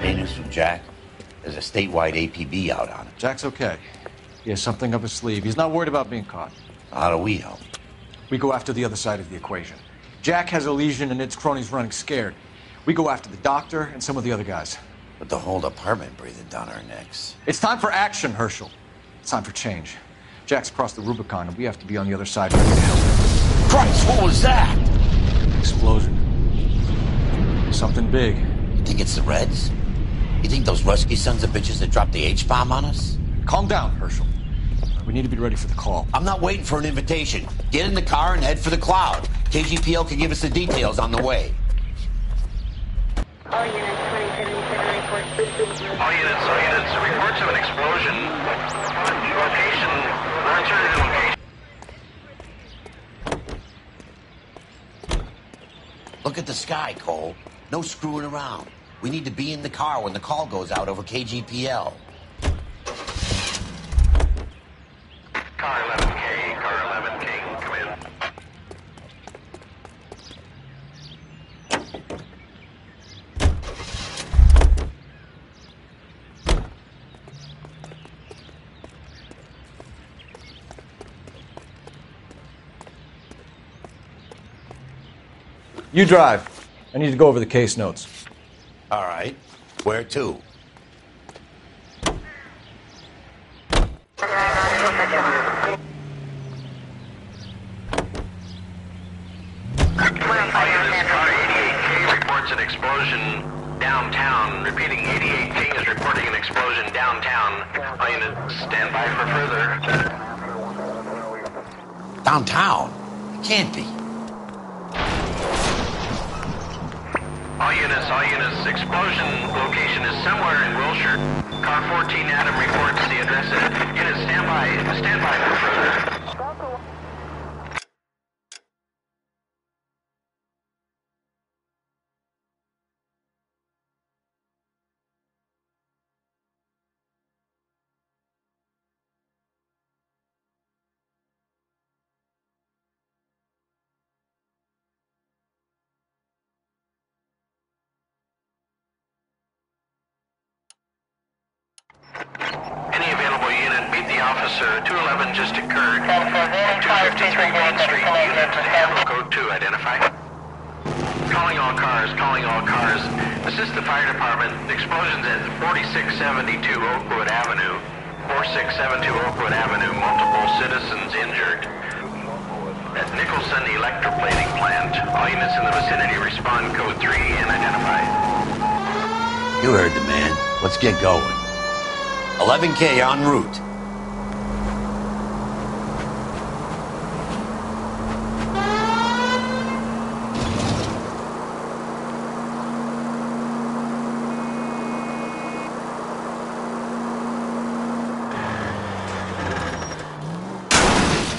Hey, news from Jack. There's a statewide APB out on him. Jack's okay. He has something up his sleeve. He's not worried about being caught. How do we help? We go after the other side of the equation. Jack has a legion and its cronies running scared. We go after the doctor and some of the other guys. With the whole department breathing down our necks. It's time for action, Herschel. It's time for change. Jack's crossed the Rubicon, and we have to be on the other side ready to help. Christ, what was that? Explosion. Something big. You think it's the Reds? You think those Rusky sons of bitches that dropped the H-bomb on us? Calm down, Herschel. We need to be ready for the call. I'm not waiting for an invitation. Get in the car and head for the cloud. KGPL can give us the details on the way. All units, 2077 reports. All units, reports of an explosion. Location, uncertain location. Look at the sky, Cole. No screwing around. We need to be in the car when the call goes out over KGPL. Car 11K, come in. You drive. I need to go over the case notes. All right. Where to? An explosion downtown. Repeating, 88 King is reporting an explosion downtown. All units stand by for further. Downtown? It can't be. All units, explosion location is somewhere in Wilshire. Car 14 Adam reports the address. Units stand by for further. Any available unit, meet the officer. 211 just occurred. 253 Main Street, unit handle code 2, identify. Calling all cars. Assist the fire department. Explosions at 4672 Oakwood Avenue. 4672 Oakwood Avenue, multiple citizens injured. At Nicholson Electroplating Plant. All units in the vicinity respond code 3 and identify. You heard the man. Let's get going. 11K en route.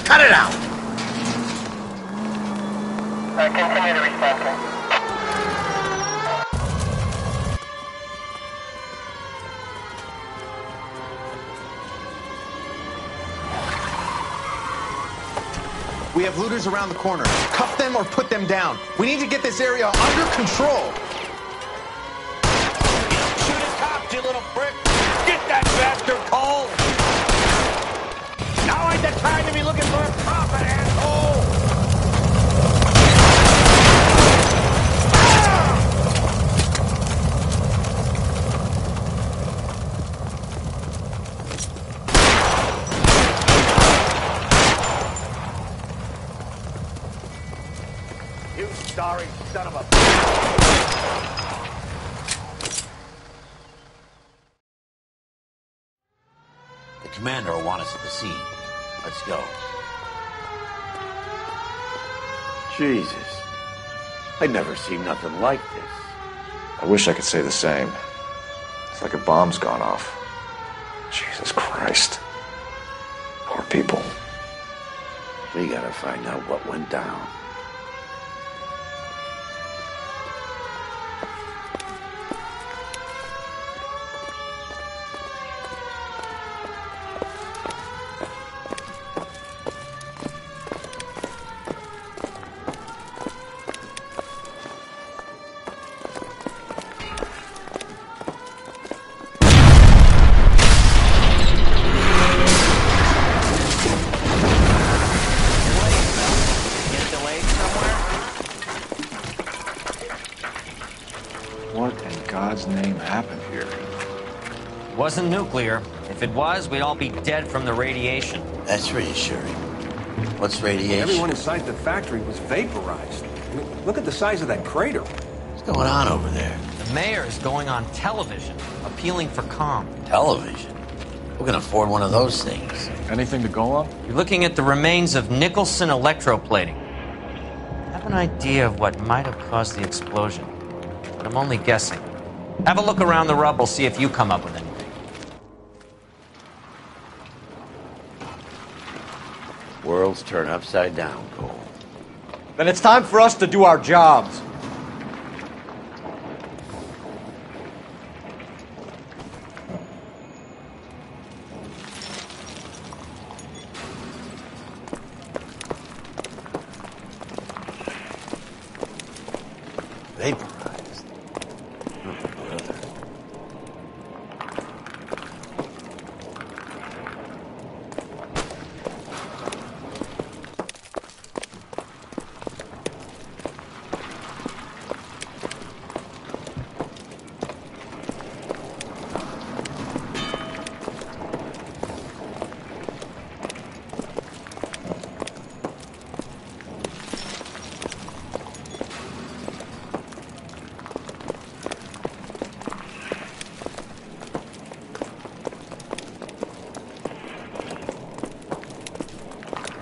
Cut it out! Continue to respond, sir. We have looters around the corner. Cuff them or put them down. We need to get this area under control. Shoot his cops, you little prick! Get that bastard, Cole! Now ain't the time to be looking for a profit, asshole! You sorry son of a... The commander will want us at the scene. Let's go. Jesus. I'd never seen nothing like this. I wish I could say the same. It's like a bomb's gone off. Jesus Christ. Poor people. We gotta find out what went down. God's name happened here? It wasn't nuclear. If it was, we'd all be dead from the radiation. That's reassuring. What's radiation? Everyone inside the factory was vaporized. I mean, look at the size of that crater. What's going on over there? The mayor is going on television, appealing for calm. Television? Who can afford one of those things? Anything to go on? You're looking at the remains of Nicholson electroplating. I have an idea of what might have caused the explosion, but I'm only guessing. Have a look around the rubble, see if you come up with anything. Worlds turn upside down, Cole. Then it's time for us to do our jobs. Vaporized. Oh, brother.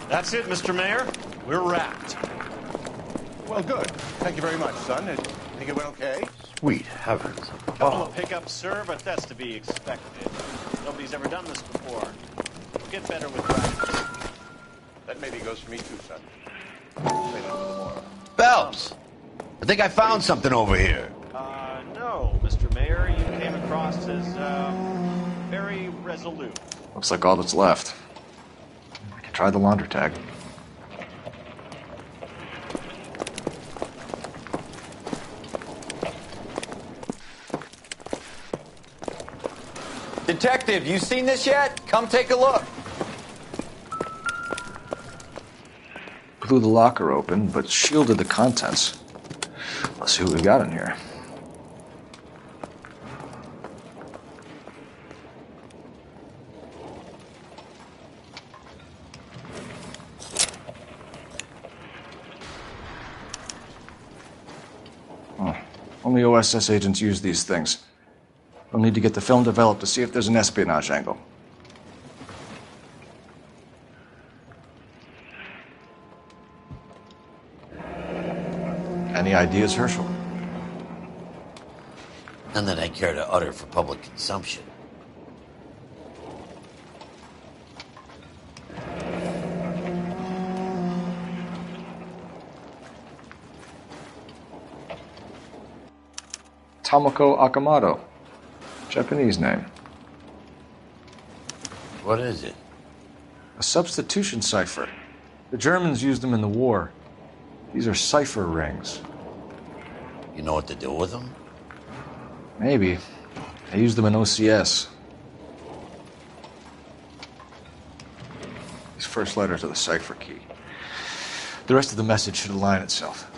That's it, Mr. Mayor. We're wrapped. Well, good. Thank you very much, son. I think it went okay. Sweet heavens. Couple of hiccups, sir, but that's to be expected. Nobody's ever done this before. We'll get better with practice. That maybe goes for me too, son. Say no to the more. Phelps! I think I found something over here. No, Mr. Mayor. You came across as, very resolute. Looks like all that's left. I can try the laundry tag. Detective, you seen this yet? Come take a look. Blew the locker open, but shielded the contents. Let's see what we got in here. Only OSS agents use these things. We'll need to get the film developed to see if there's an espionage angle. Any ideas, Herschel? None that I care to utter for public consumption. Tomoko Akamoto. Japanese name. What is it? A substitution cipher. The Germans used them in the war. These are cipher rings. You know what to do with them? Maybe. I used them in OCS. These first letters are the cipher key. The rest of the message should align itself.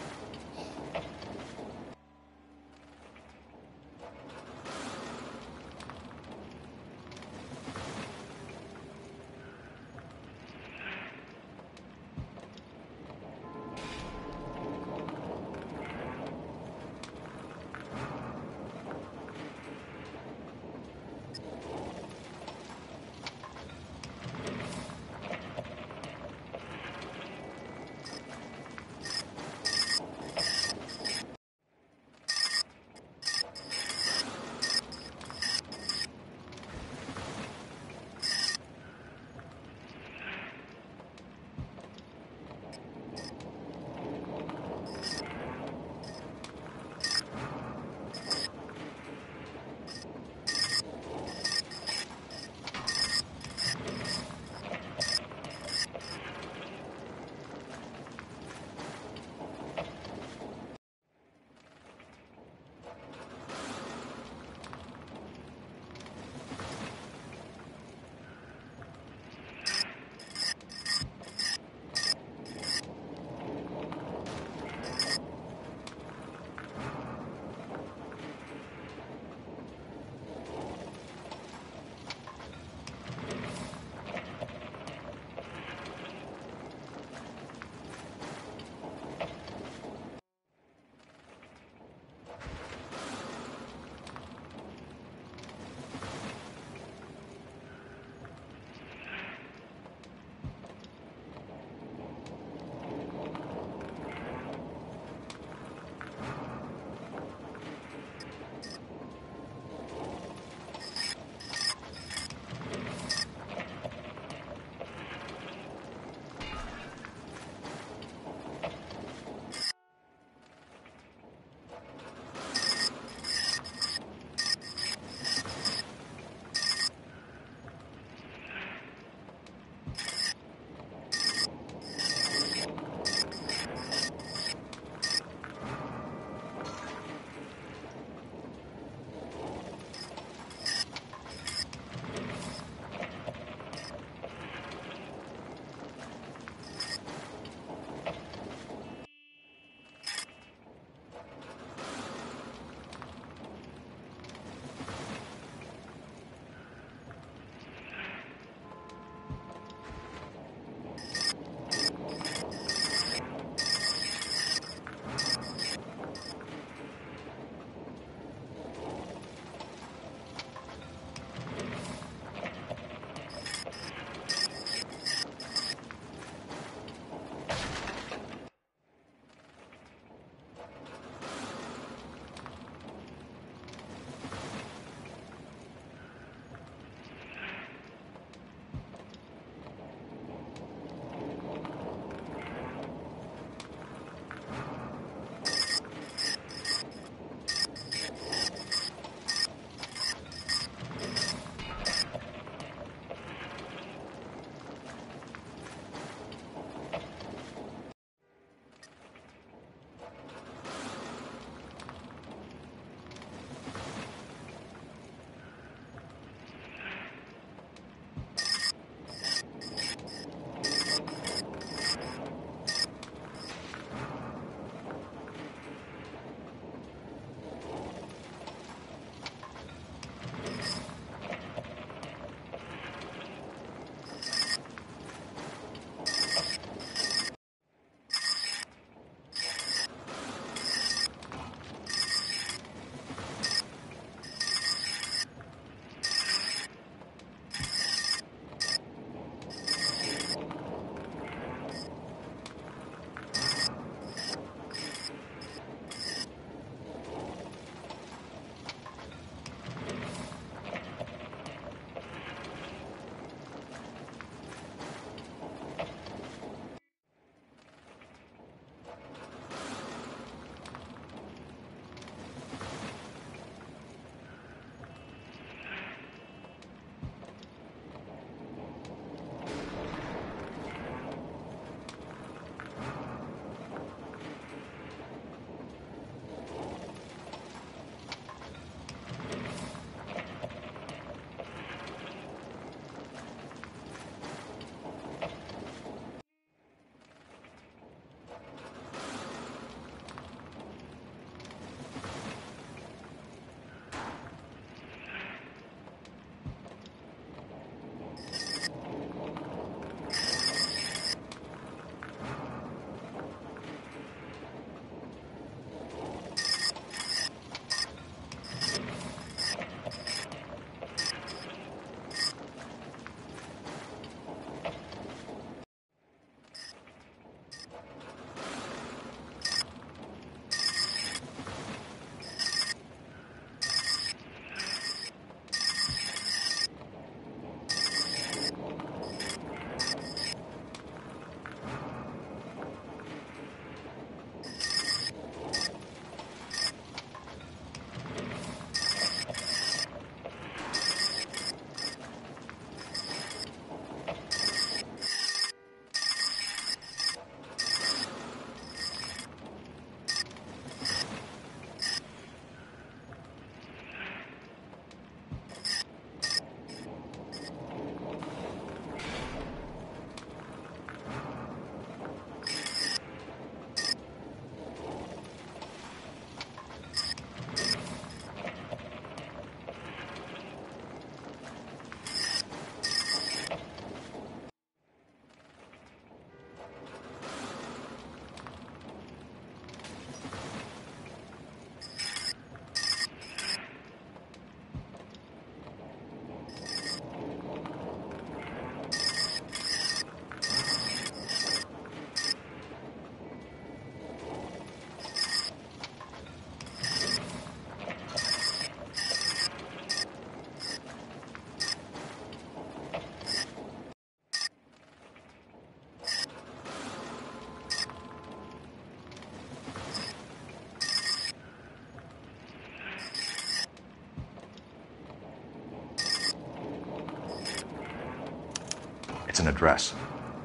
It's an address.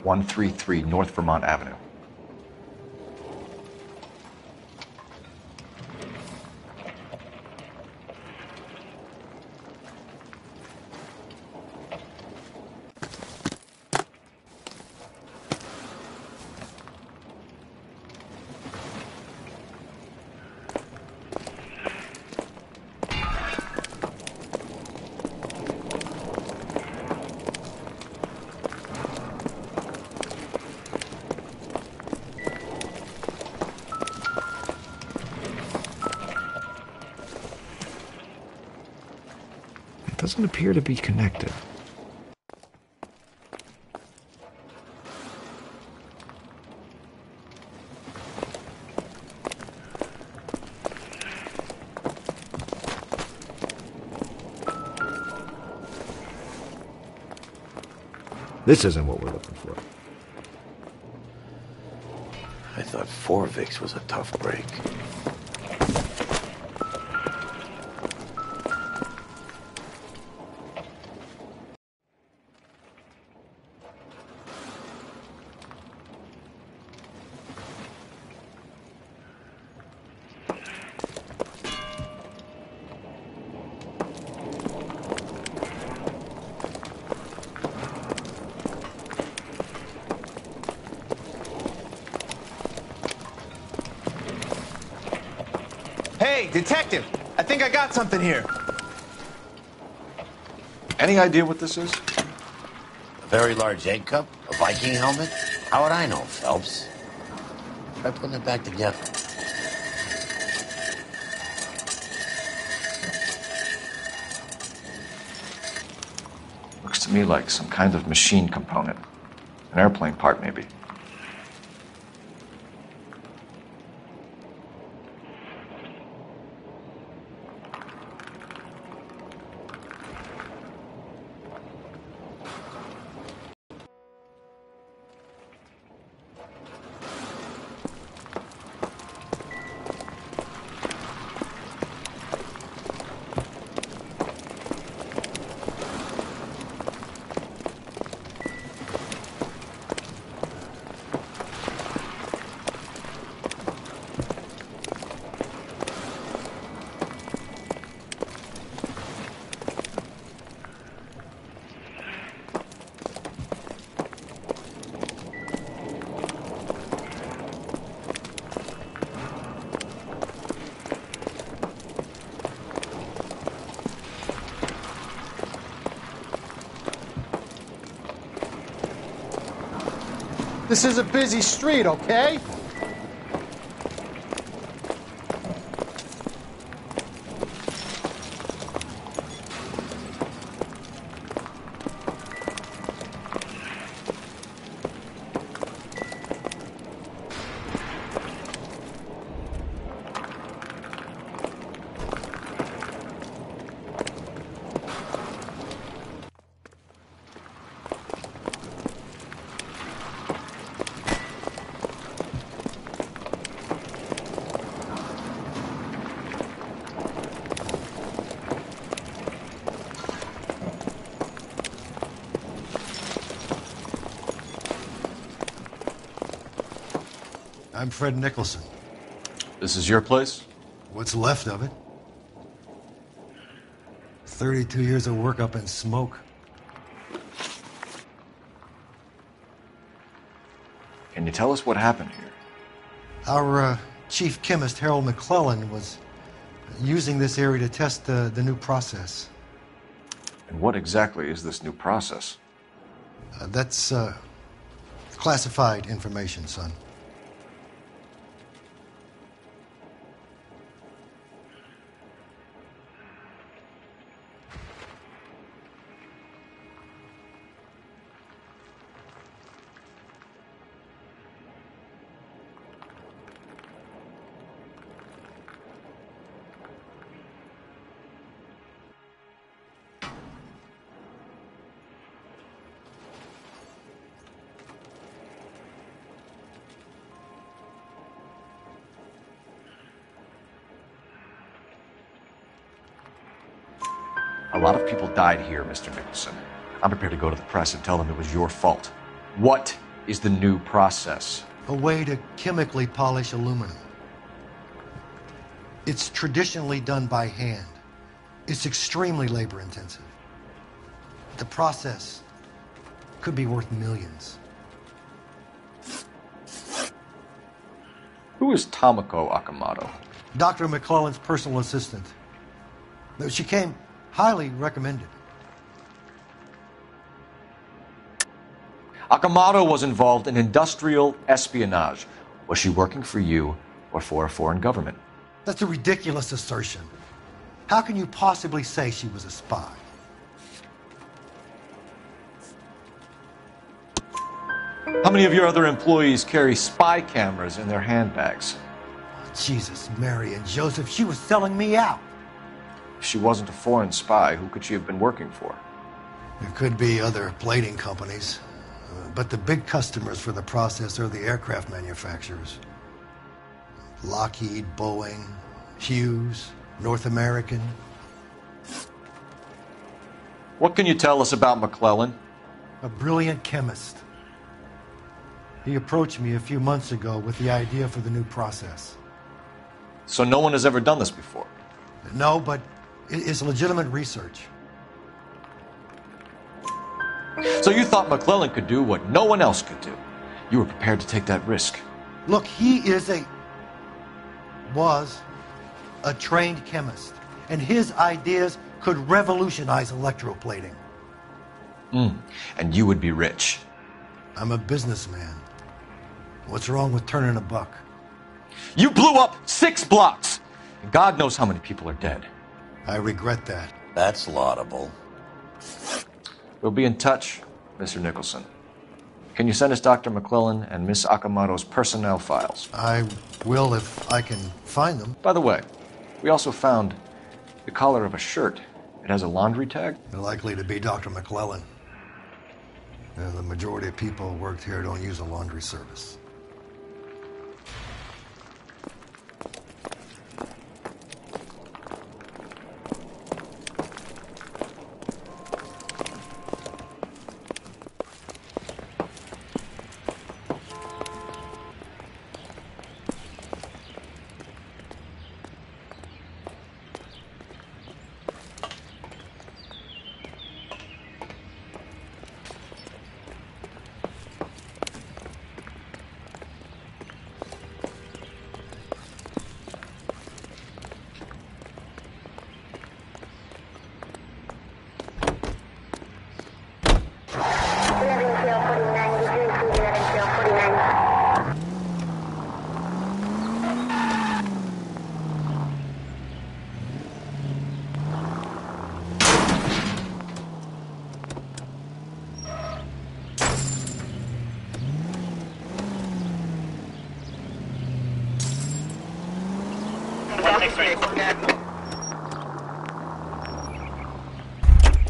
133 North Vermont Avenue. Doesn't appear to be connected. This isn't what we're looking for. I thought 4 Vicks was a tough break. Hey, detective! I think I got something here. Any idea what this is? A very large egg cup? A Viking helmet? How would I know, Phelps? Try putting it back together. Looks to me like some kind of machine component. An airplane part, maybe. This is a busy street, okay? I'm Fred Nicholson. This is your place? What's left of it. 32 years of work up in smoke. Can you tell us what happened here? Our chief chemist, Harold McClellan, was using this area to test the new process. And what exactly is this new process? That's classified information, son. A lot of people died here, Mr. Nicholson. I'm prepared to go to the press and tell them it was your fault. What is the new process? A way to chemically polish aluminum. It's traditionally done by hand. It's extremely labor intensive. The process could be worth millions. Who is Tomoko Akamoto? Dr. McClellan's personal assistant. She came highly recommended. Akamoto was involved in industrial espionage. Was she working for you or for a foreign government? That's a ridiculous assertion. How can you possibly say she was a spy? How many of your other employees carry spy cameras in their handbags? Jesus, Mary and Joseph, she was selling me out. If she wasn't a foreign spy, who could she have been working for? There could be other plating companies, but the big customers for the process are the aircraft manufacturers. Lockheed, Boeing, Hughes, North American. What can you tell us about McClellan? A brilliant chemist. He approached me a few months ago with the idea for the new process. So no one has ever done this before? No, but it's legitimate research. So you thought McClellan could do what no one else could do? You were prepared to take that risk? Look, he was a trained chemist, and his ideas could revolutionize electroplating. And you would be rich? I'm a businessman. What's wrong with turning a buck? You blew up 6 blocks! And God knows how many people are dead. I regret that. That's laudable. We'll be in touch, Mr. Nicholson. Can you send us Dr. McClellan and Miss Akamoto's personnel files? I will if I can find them. By the way, we also found the collar of a shirt. It has a laundry tag. Likely to be Dr. McClellan. The majority of people who worked here don't use a laundry service.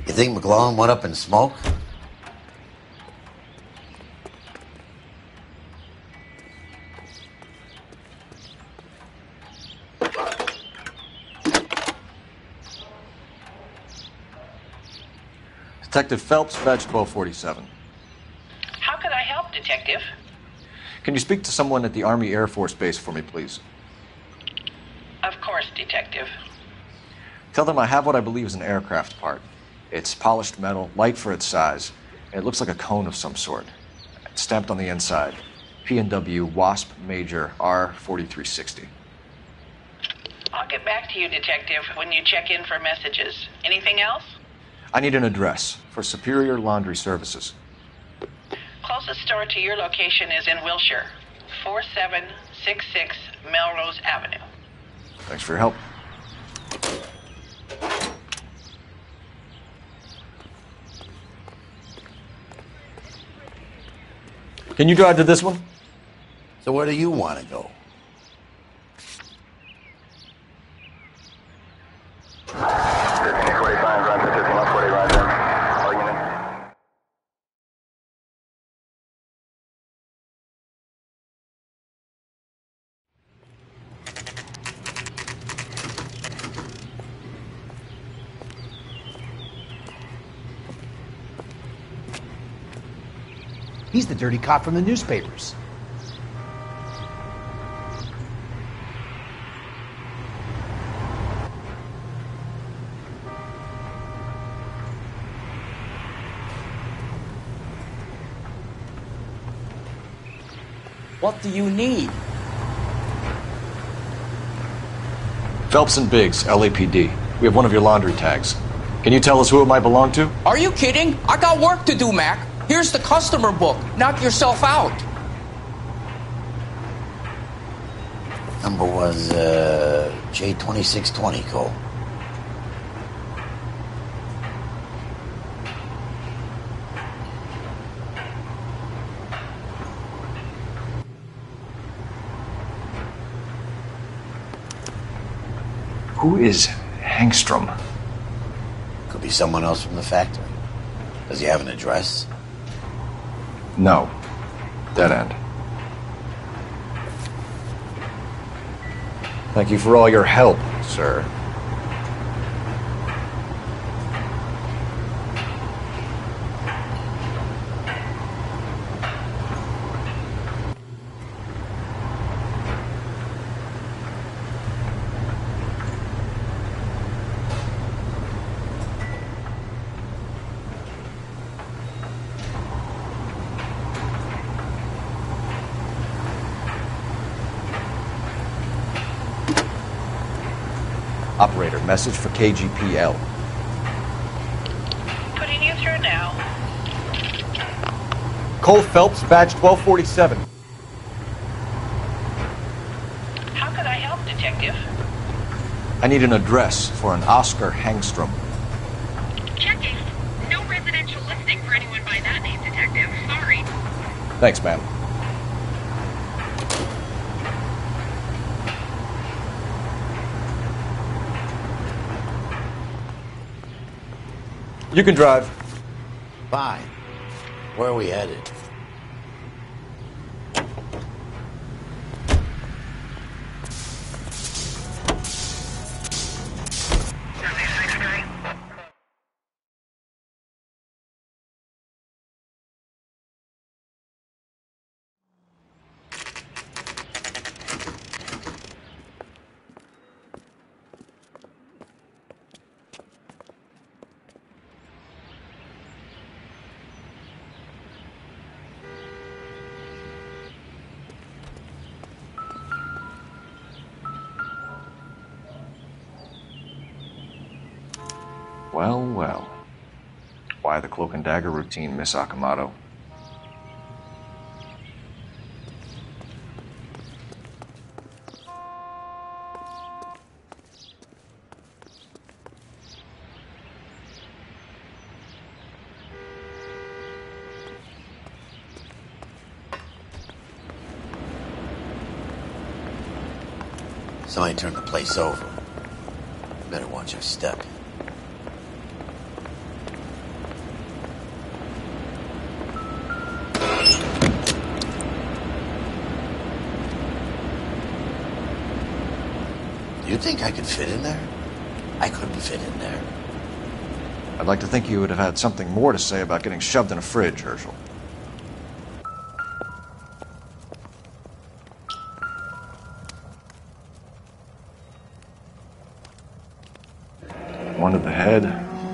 You think McClellan went up in smoke? Detective Phelps, badge 1247. How could I help, Detective? Can you speak to someone at the Army Air Force Base for me, please? Of course, Detective. Tell them I have what I believe is an aircraft part. It's polished metal, light for its size, and it looks like a cone of some sort. It's stamped on the inside. P&W Wasp Major R4360. I'll get back to you, Detective, when you check in for messages. Anything else? I need an address for Superior Laundry Services. Closest store to your location is in Wilshire, 4766 Melrose Avenue. Thanks for your help. Can you drive to this one? So where do you want to go? He's the dirty cop from the newspapers. What do you need? Phelps and Biggs, LAPD. We have one of your laundry tags. Can you tell us who it might belong to? Are you kidding? I got work to do, Mac. Here's the customer book. Knock yourself out. Number was J2620, Cole. Who is Hangstrom? Could be someone else from the factory. Does he have an address? No. Dead end. Thank you for all your help, sir. Operator, message for KGPL. Putting you through now. Cole Phelps, badge 1247. How could I help, Detective? I need an address for an Oscar Hangstrom. Checking. No residential listing for anyone by that name, Detective. Sorry. Thanks, ma'am. You can drive. Fine. Where are we headed? Well, well. Why the cloak and dagger routine, Miss Akamoto? Somebody turned the place over. Better watch your step. You think I could fit in there? I couldn't fit in there. I'd like to think you would have had something more to say about getting shoved in a fridge, Herschel. One to the head,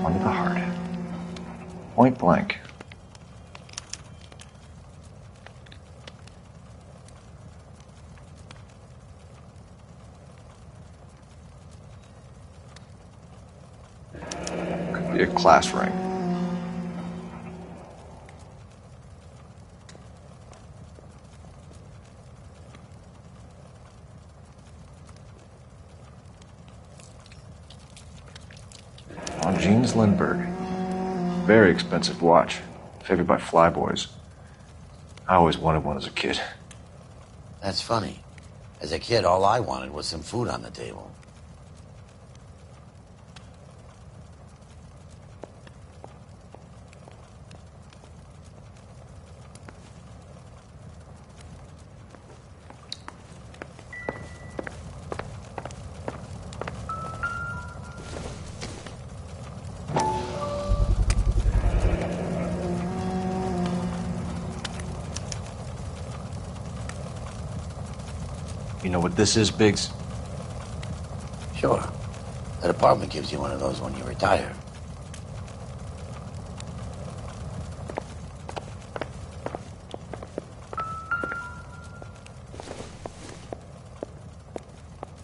one to the heart. Point blank. Could be a class ring. On Jeans Lindbergh. Very expensive watch. Favored by flyboys. I always wanted one as a kid. That's funny. As a kid, all I wanted was some food on the table. You know what this is, Biggs? Sure. The department gives you one of those when you retire.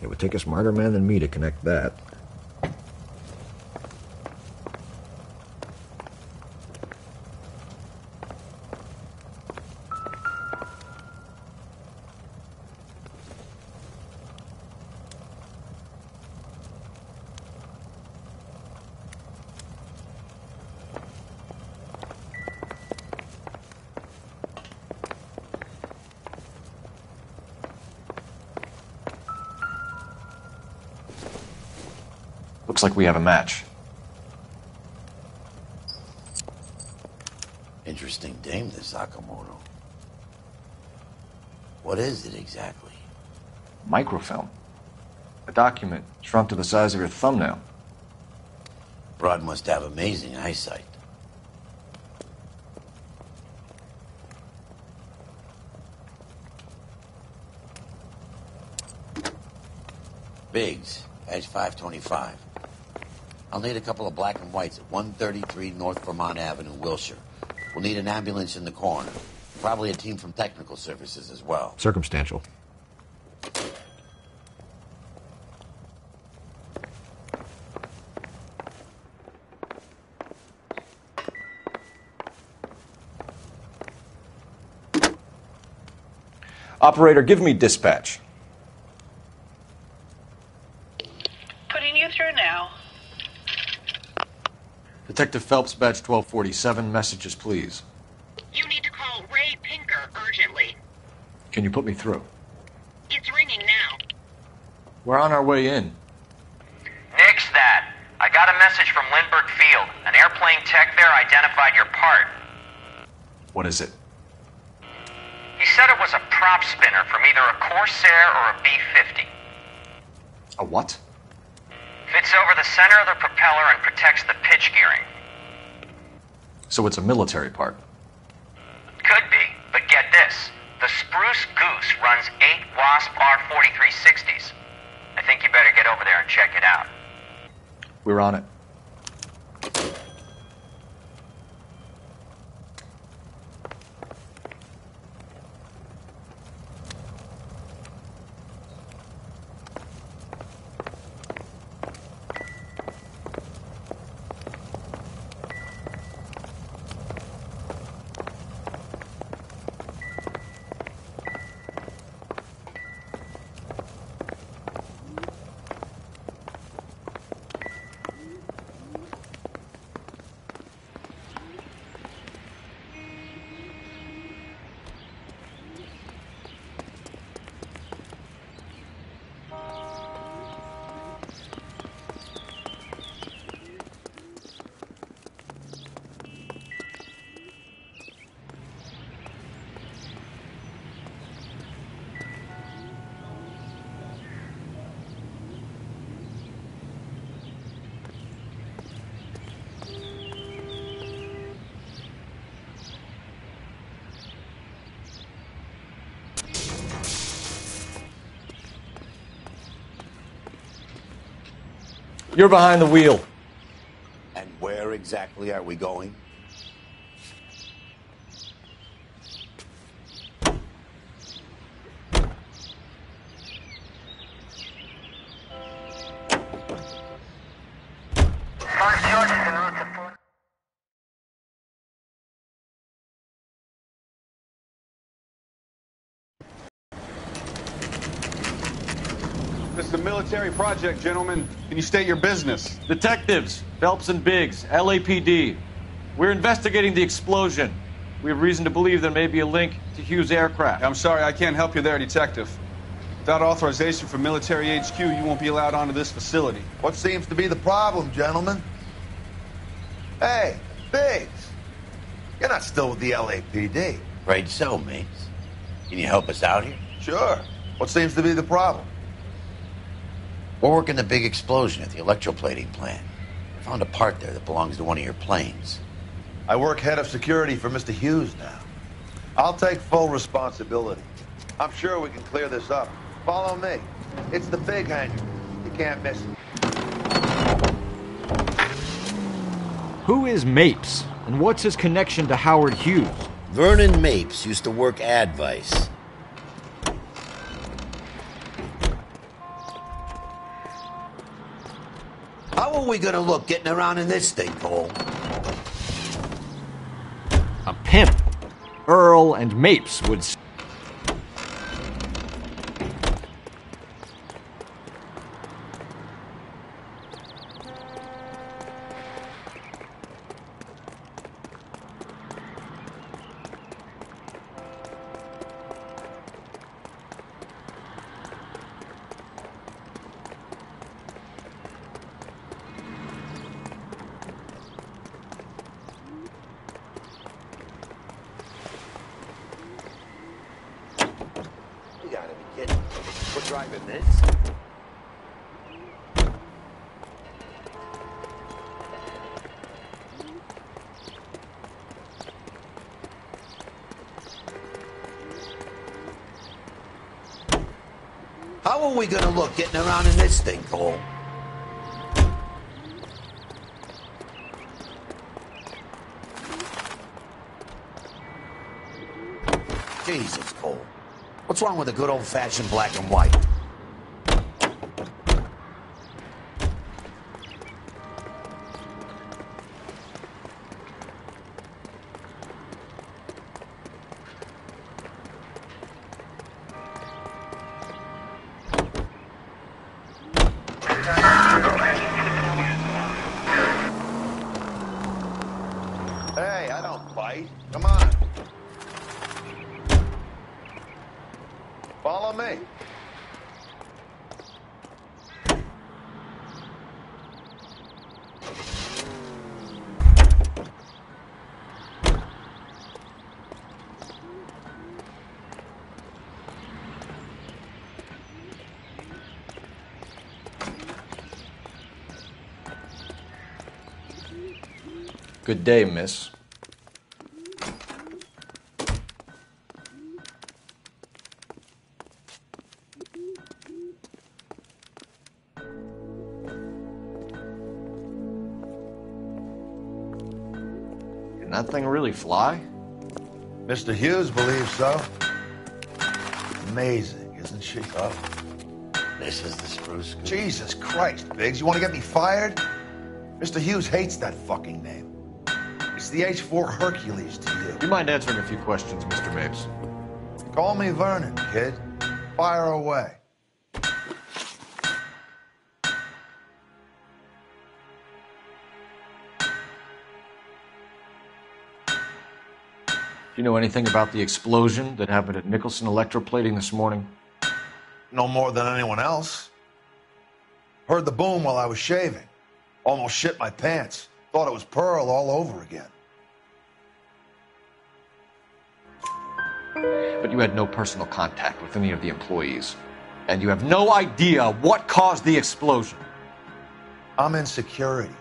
It would take a smarter man than me to connect that. Looks like we have a match. Interesting dame, this Sakamoto. What is it exactly? Microfilm. A document shrunk to the size of your thumbnail. Broad must have amazing eyesight. Biggs, badge 525. I'll need a couple of black and whites at 133 North Vermont Avenue, Wilshire. We'll need an ambulance in the corner. Probably a team from technical services as well. Circumstantial. Operator, give me dispatch. Putting you through now. Detective Phelps, badge 1247. Messages, please. You need to call Ray Pinker urgently. Can you put me through? It's ringing now. We're on our way in. Nix that. I got a message from Lindbergh Field. An airplane tech there identified your part. What is it? He said it was a prop spinner from either a Corsair or a B-50. A what? Fits over the center of the propeller and protects the pitch gearing. So it's a military part. Could be, but get this. The Spruce Goose runs 8 Wasp R-4360s. I think you better get over there and check it out. We're on it. You're behind the wheel. And where exactly are we going? This is a military project, gentlemen. Can you state your business? Detectives, Phelps and Biggs, LAPD. We're investigating the explosion. We have reason to believe there may be a link to Hughes' aircraft. I'm sorry, I can't help you there, Detective. Without authorization from military HQ, you won't be allowed onto this facility. What seems to be the problem, gentlemen? Hey, Biggs. You're not still with the LAPD. Right so, mates. Can you help us out here? Sure. What seems to be the problem? We're working the big explosion at the electroplating plant. I found a part there that belongs to one of your planes. I work head of security for Mr. Hughes now. I'll take full responsibility. I'm sure we can clear this up. Follow me. It's the big hangar. You can't miss it. Who is Mapes, and what's his connection to Howard Hughes? Vernon Mapes used to work Advice. How are we gonna look getting around in this thing, Cole? A pimp. Earl and Mapes would... You gotta be kidding. We're driving this? How are we gonna look getting around in this thing, Cole? Jesus, Cole. What's wrong with a good old-fashioned black and white? Hey, I don't bite. Come on. Follow me. Good day, miss. Can that thing really fly? Mr. Hughes believes so. Amazing, isn't she? Oh. This is the spruce goose. Jesus Christ, Biggs, you want to get me fired? Mr. Hughes hates that fucking name. It's the H4 Hercules to you. Do you mind answering a few questions, Mr. Mapes? Call me Vernon, kid. Fire away. Do you know anything about the explosion that happened at Nicholson Electroplating this morning? No more than anyone else. Heard the boom while I was shaving. Almost shit my pants. Thought it was Pearl all over again. But you had no personal contact with any of the employees. And you have no idea what caused the explosion. I'm in security.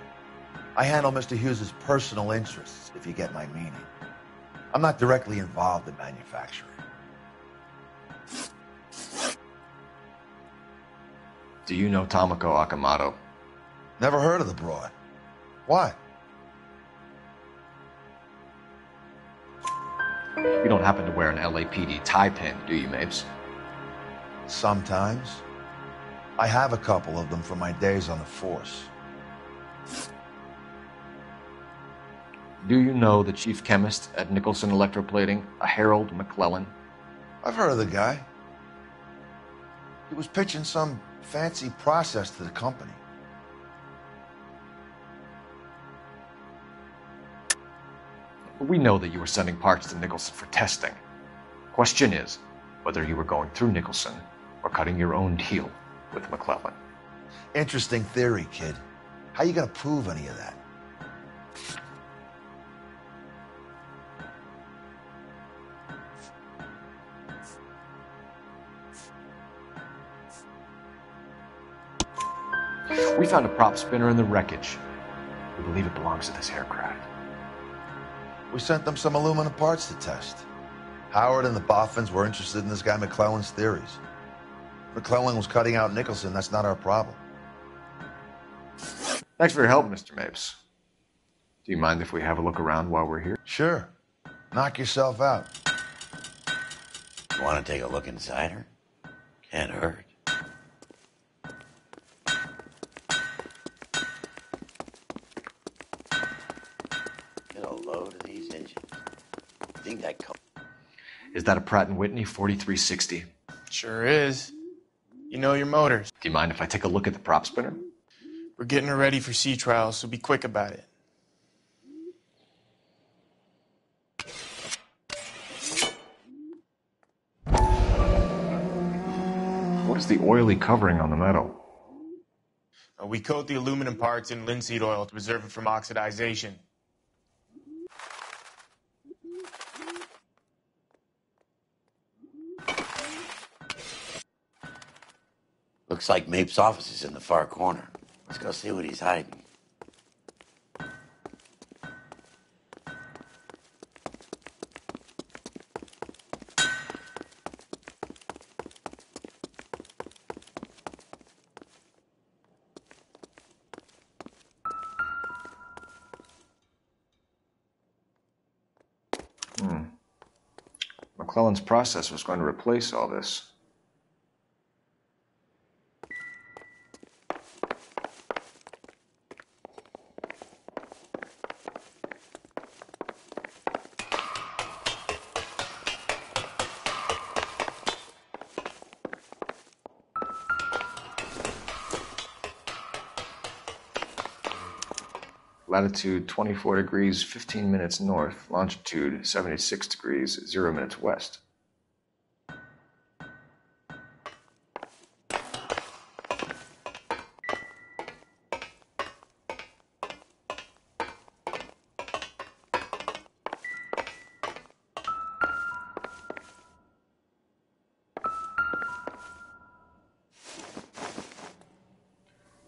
I handle Mr. Hughes' personal interests, if you get my meaning. I'm not directly involved in manufacturing. Do you know Tomoko Akamoto? Never heard of the broad. Why? You don't happen to wear an LAPD tie pin, do you, Mapes? Sometimes. I have a couple of them from my days on the force. Do you know the chief chemist at Nicholson Electroplating, a Harold McClellan? I've heard of the guy. He was pitching some fancy process to the company. We know that you were sending parts to Nicholson for testing. Question is whether you were going through Nicholson or cutting your own deal with McClellan. Interesting theory, kid. How you gonna prove any of that? We found a prop spinner in the wreckage. We believe it belongs to this aircraft. We sent them some aluminum parts to test. Howard and the Boffins were interested in this guy McClellan's theories. McClellan was cutting out Nicholson. That's not our problem. Thanks for your help, Mr. Mapes. Do you mind if we have a look around while we're here? Sure. Knock yourself out. You want to take a look inside her? Can't hurt. Get a load of these engines. I think that Is that a Pratt & Whitney 4360? Sure is. You know your motors. Do you mind if I take a look at the prop spinner? We're getting her ready for sea trials, so be quick about it. What is the oily covering on the metal? We coat the aluminum parts in linseed oil to preserve it from oxidization. looks like Mapes' office is in the far corner. Let's go see what he's hiding. McClellan's process was going to replace all this. Latitude 24 degrees, 15 minutes north. Longitude 76 degrees, 0 minutes west.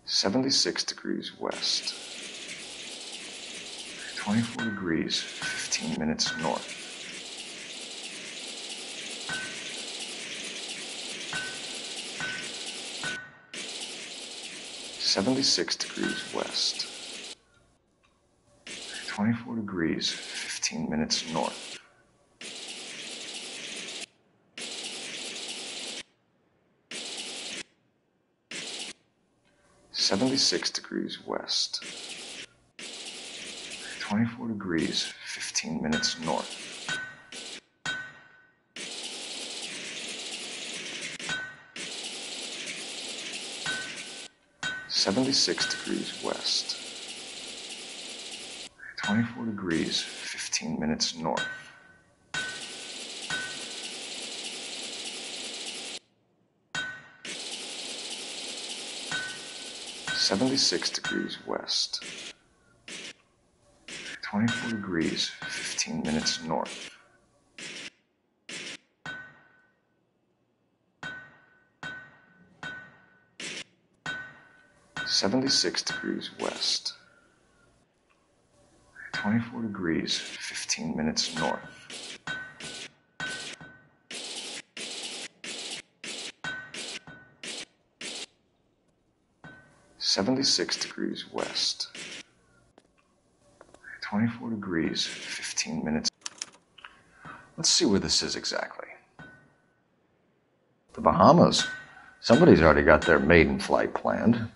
.76 degrees west. 24 degrees, 15 minutes north. .76 degrees west. 24 degrees, 15 minutes north. .76 degrees west. 24 degrees, 15 minutes north. .76 degrees west. 24 degrees, 15 minutes north. .76 degrees west. 24 degrees, 15 minutes north. .76 degrees west. 24 degrees, 15 minutes north. .76 degrees west. 24 degrees, 15 minutes. Let's see where this is exactly. The Bahamas. Somebody's already got their maiden flight planned.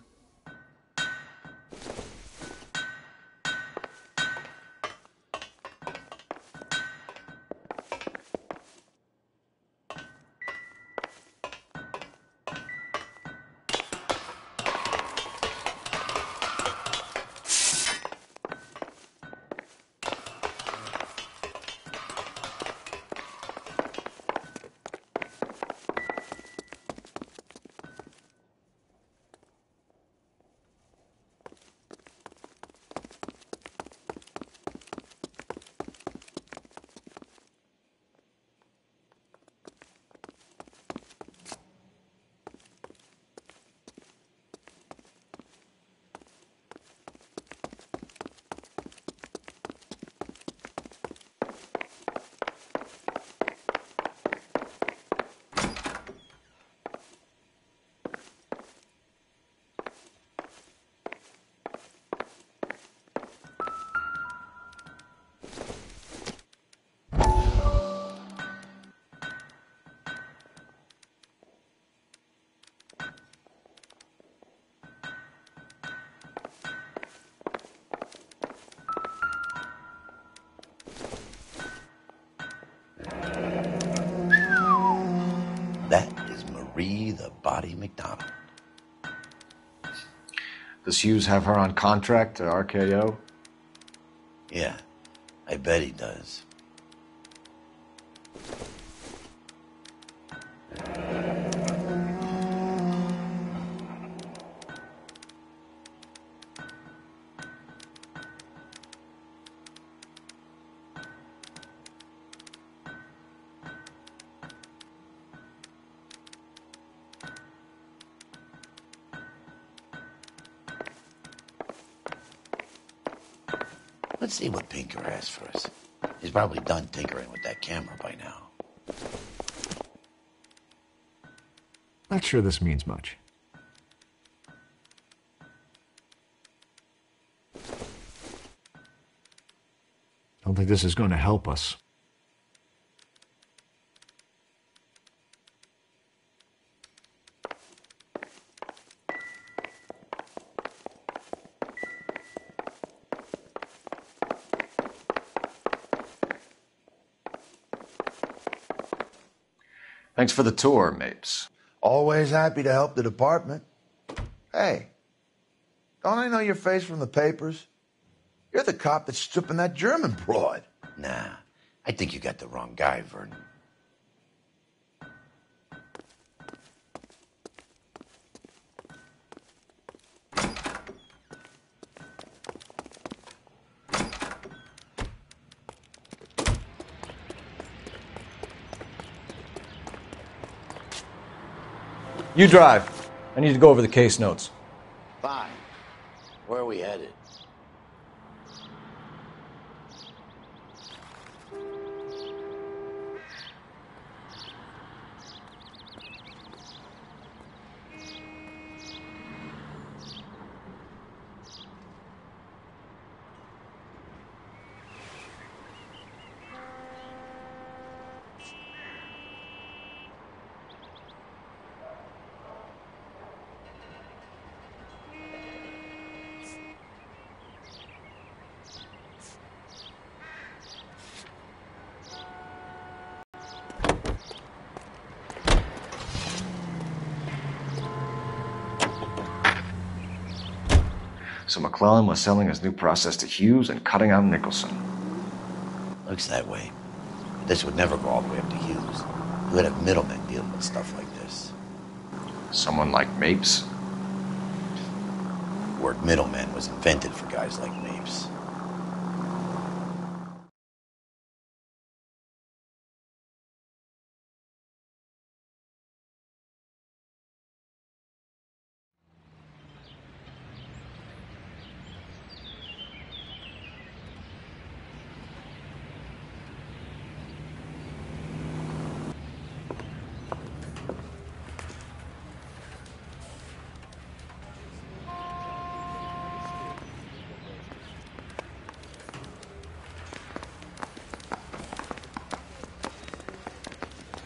Marie the Body McDonald. Does Hughes have her on contract to RKO? Yeah, I bet he does. Let's see what Pinker has for us. He's probably done tinkering with that camera by now. Not sure this means much. Don't think this is going to help us. Thanks for the tour, Mapes. Always happy to help the department. Hey, don't I know your face from the papers? You're the cop that's stripping that German broad. Nah, I think you got the wrong guy, Vernon. You drive. I need to go over the case notes. Fine. Where are we headed? So McClellan was selling his new process to Hughes and cutting out Nicholson. Looks that way. But this would never go all the way up to Hughes. He would have middlemen dealing with stuff like this. Someone like Mapes? The word middleman was invented for guys like Mapes.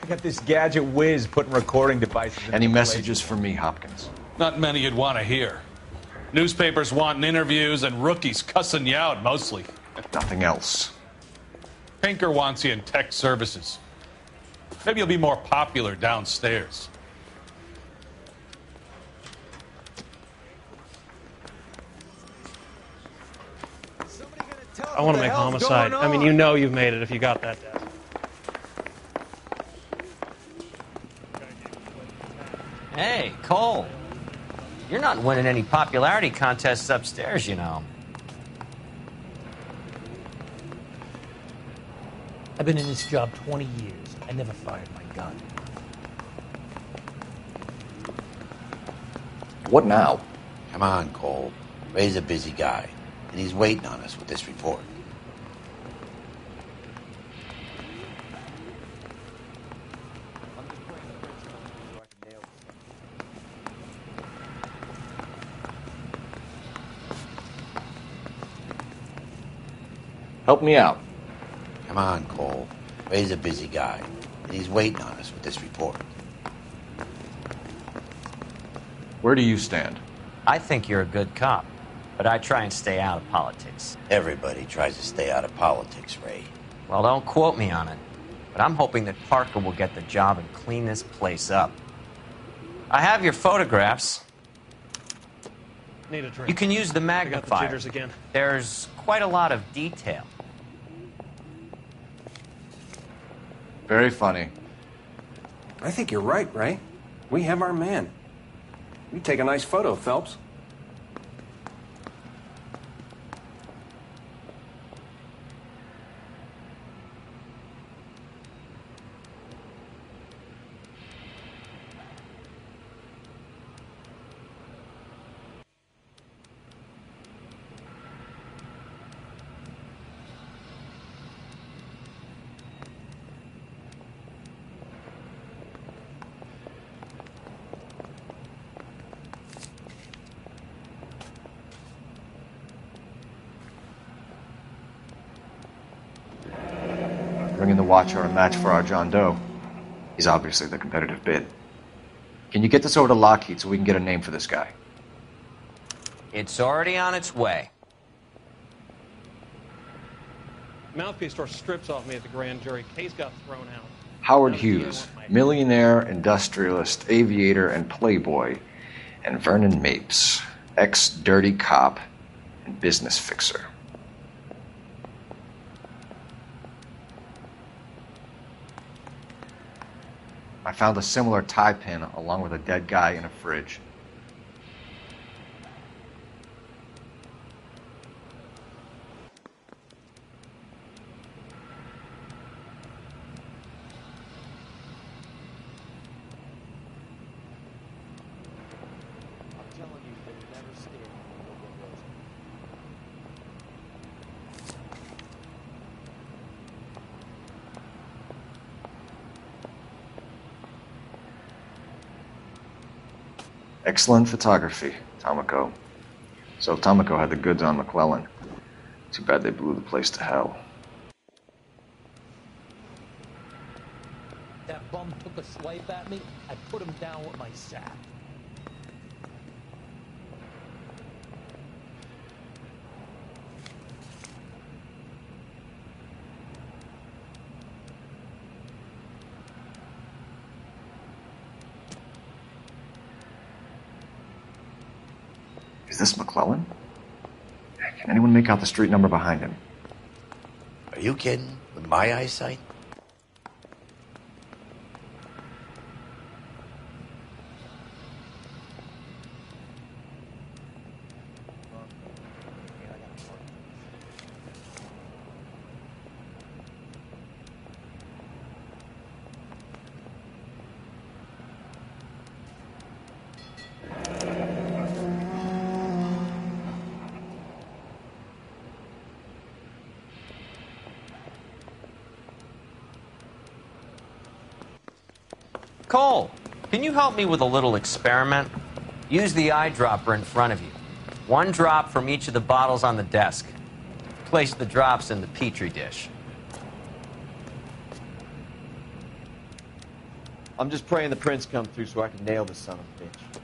I got this gadget whiz putting recording devices in Any messages for me, Hopkins? Not many you'd want to hear. Newspapers wanting interviews and rookies cussing you out, mostly. Nothing else. Pinker wants you in tech services. Maybe you'll be more popular downstairs. I want to make homicide. I mean, you know you've made it if you got that desk. Hey, Cole. You're not winning any popularity contests upstairs, you know. I've been in this job 20 years. I never fired my gun. What now? Come on, Cole. Ray's a busy guy, and he's waiting on us with this report. Help me out. Come on, Cole. Ray's a busy guy, and he's waiting on us with this report. Where do you stand? I think you're a good cop, but I try and stay out of politics. Everybody tries to stay out of politics, Ray. Well, don't quote me on it, but I'm hoping that Parker will get the job and clean this place up. I have your photographs. Need a drink. You can use the magnifier. I got the jitters again. There's quite a lot of detail. Very funny. I think you're right, Ray. We have our man. You take a nice photo, Phelps. Bringing the Watcher a match for our John Doe. He's obviously the competitive bid. Can you get this over to Lockheed so we can get a name for this guy? It's already on its way. Mouthpiece tore strips off me at the grand jury. Case got thrown out. Howard Hughes, millionaire, industrialist, aviator, and playboy, and Vernon Mapes, ex-dirty cop and business fixer. I found a similar tie pin along with a dead guy in a fridge. Excellent photography, Tomoko. So Tomoko had the goods on McClellan. Too bad they blew the place to hell. That bum took a swipe at me. I put him down with my sack. Is this McClellan? Can anyone make out the street number behind him? Are you kidding? With my eyesight? Cole, can you help me with a little experiment? Use the eyedropper in front of you. One drop from each of the bottles on the desk. Place the drops in the Petri dish. I'm just praying the prints come through so I can nail this son of a bitch.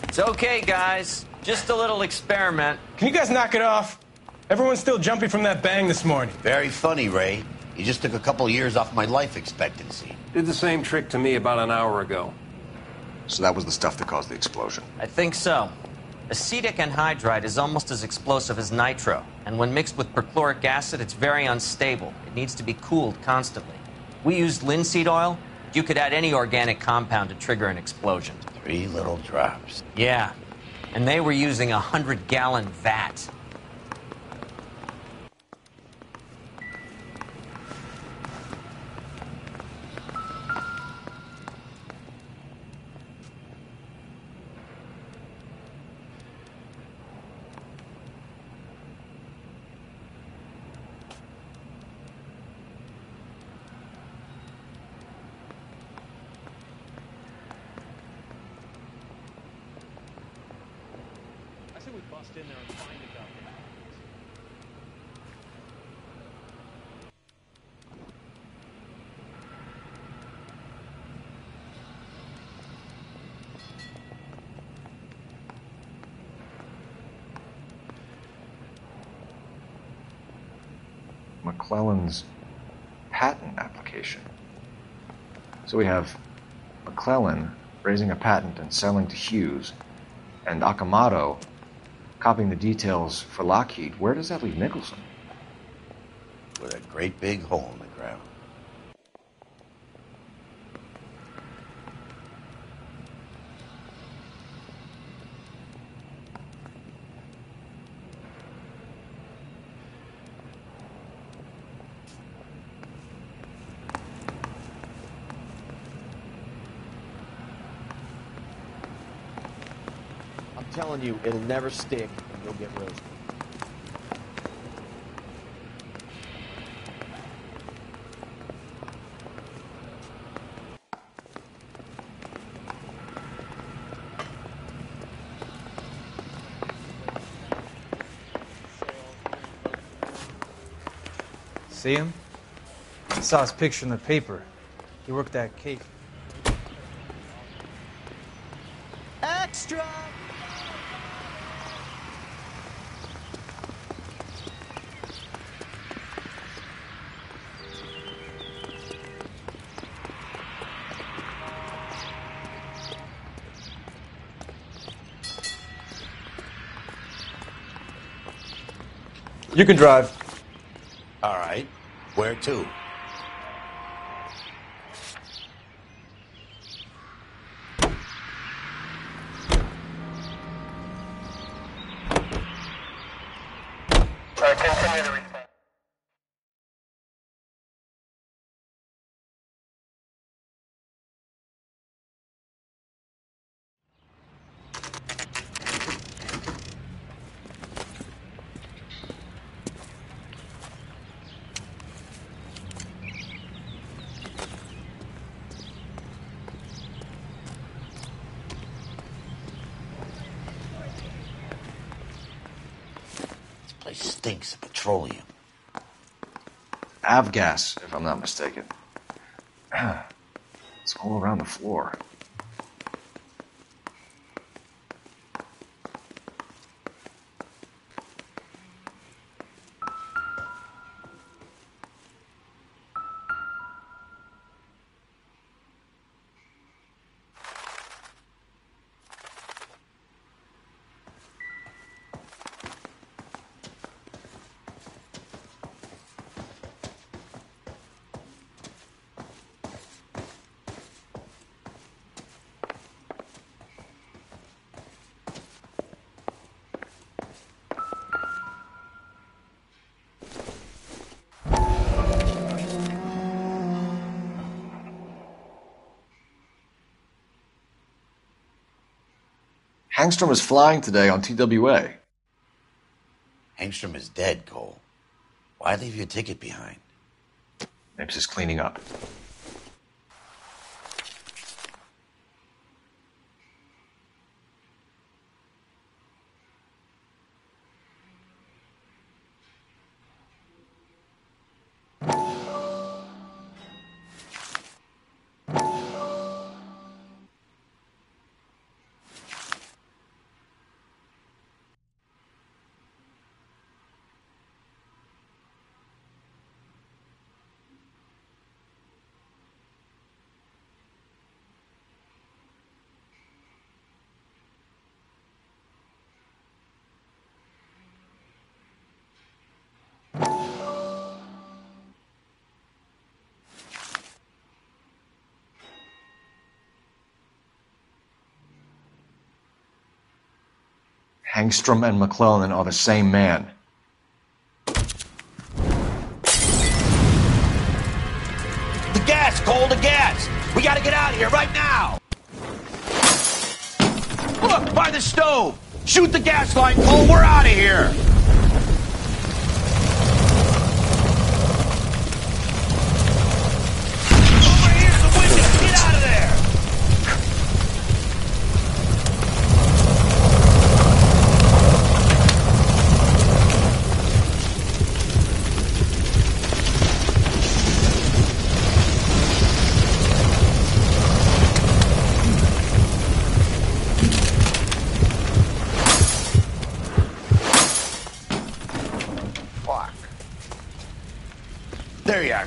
It's okay, guys. Just a little experiment. Can you guys knock it off? Everyone's still jumping from that bang this morning. Very funny, Ray. You just took a couple of years off my life expectancy. Did the same trick to me about an hour ago. So that was the stuff that caused the explosion? I think so. Acetic anhydride is almost as explosive as nitro, and when mixed with perchloric acid, it's very unstable. It needs to be cooled constantly. We used linseed oil. You could add any organic compound to trigger an explosion. 3 little drops. Yeah, and they were using a 100-gallon vat. bust in there and find the goddamn. McClellan's patent application. So we have McClellan raising a patent and selling to Hughes, and Akamoto copying the details for Lockheed. Where does that leave Nicholson? With a great big hole in the ground. I'm telling you, it'll never stick, and you'll get roasted. See him? I saw his picture in the paper. He worked that case. Extra! You can drive. All right. Where to? Continue to respond. Place stinks of petroleum. Avgas, if I'm not mistaken. It's all around the floor. Hangstrom is flying today on TWA. Hangstrom is dead, Cole. Why leave your ticket behind? Nips is cleaning up. Hangstrom and McClellan are the same man. The gas, Cole, the gas! We gotta get out of here right now! Look, by the stove! Shoot the gas line, Cole, we're out of here! Over here's the window! Get out of there!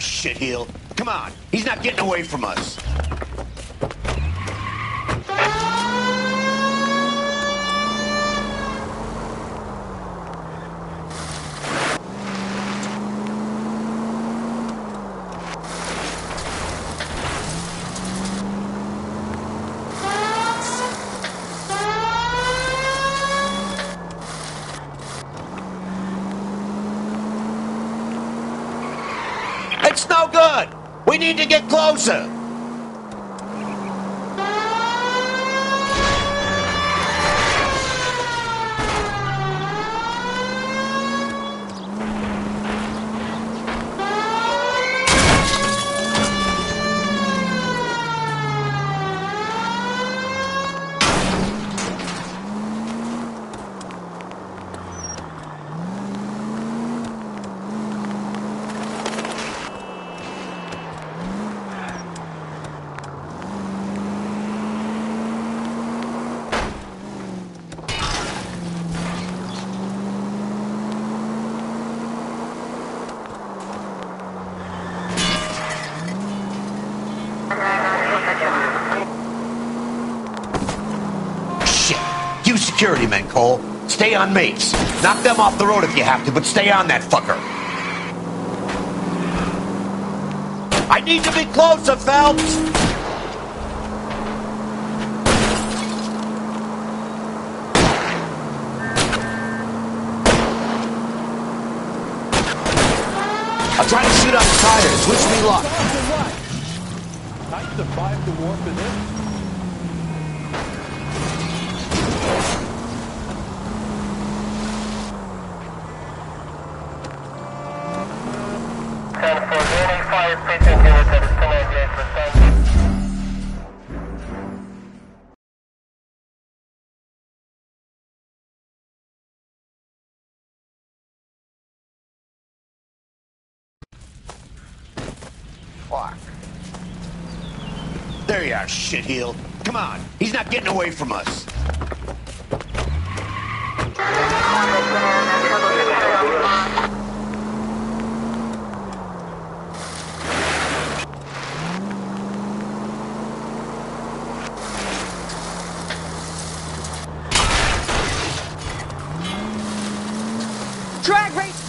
shitheel. Come on. He's not getting away from us. It's no good. We need to get closer. Security men, Cole. Stay on Mapes. Knock them off the road if you have to, but stay on that fucker. I need to be closer, Phelps. I'll try to shoot out the tires. Wish me luck. Type survived the war for this. Fuck. There you are, shitheel. Come on. He's not getting away from us. Drag race!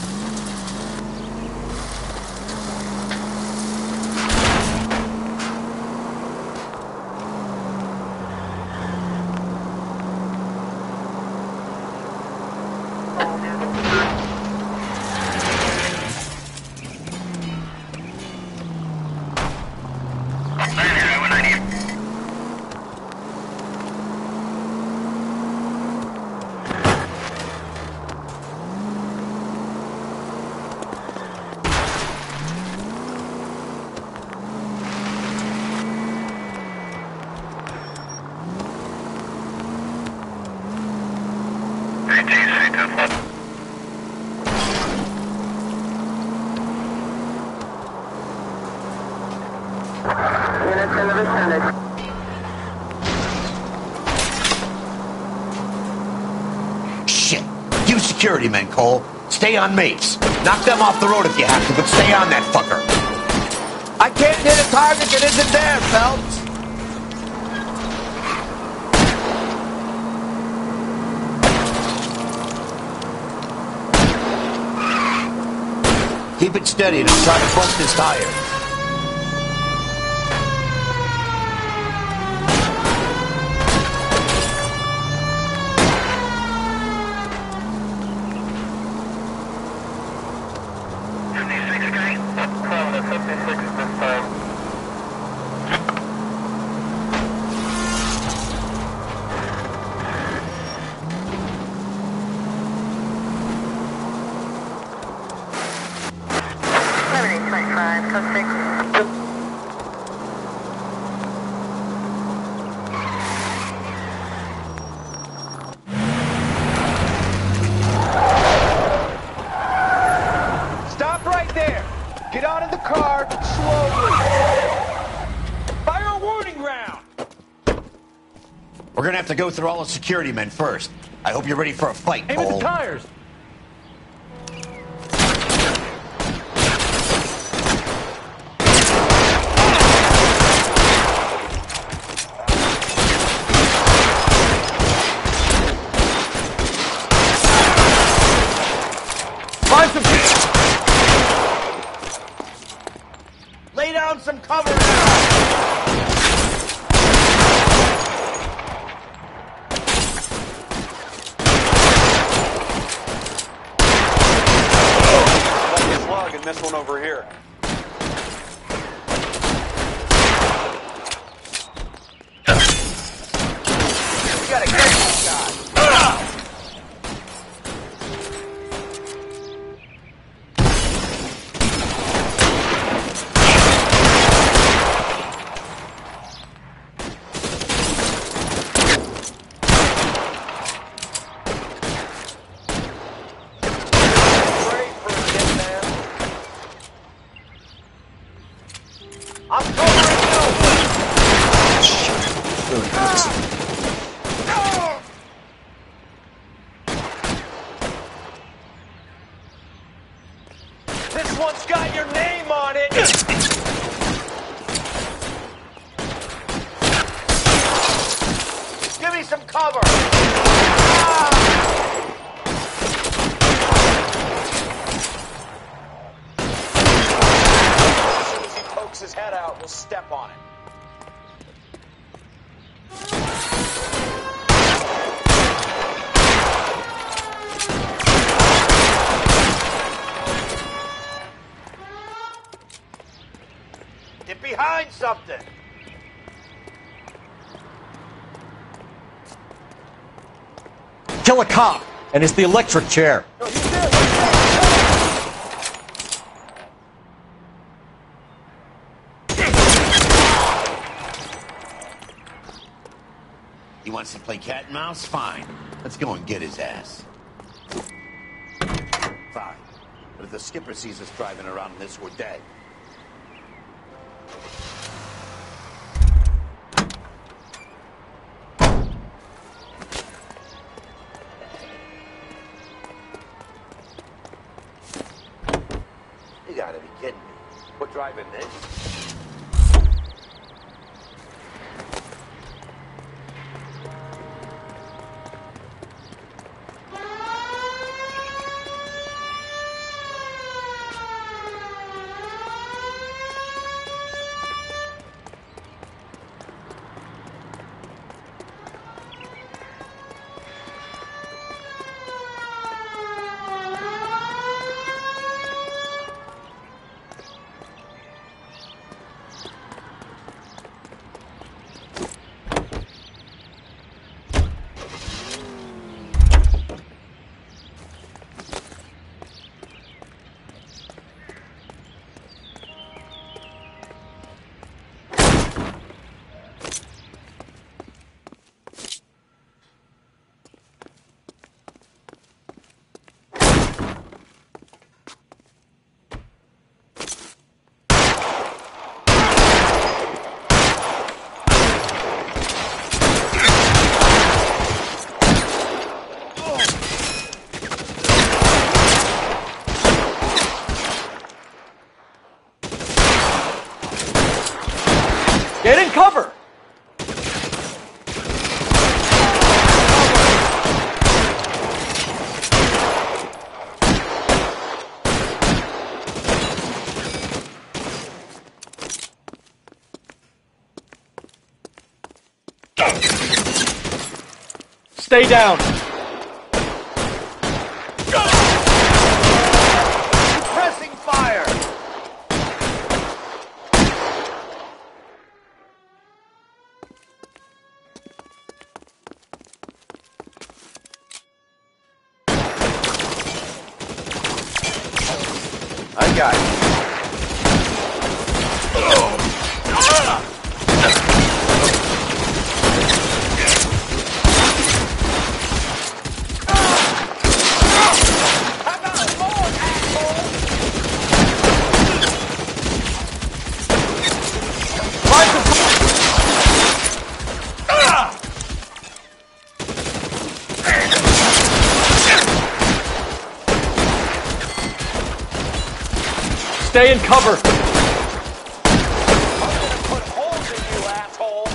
Shit. You security men, Cole. Stay on Mapes. Knock them off the road if you have to, but stay on that fucker. I can't hit a target that isn't there, Phelps. Keep it steady and I'll try to bust his tires. Stop right there. Get out of the car slowly. Fire a warning round. We're gonna have to go through all the security men first. I hope you're ready for a fight, Aim Cole. at the tires. really hurts. This one's got your name on it! Give me some cover! As soon as he pokes his head out, we'll step on it. Get behind something! Kill a cop, and it's the electric chair. He wants to play cat and mouse? Fine. Let's go and get his ass. Fine. But if the skipper sees us driving around in this, we're dead. You gotta be kidding me. We're driving this. Get in cover! Stay down! Pressing fire! I got you. Stay in cover! I'm gonna put holes in you, asshole!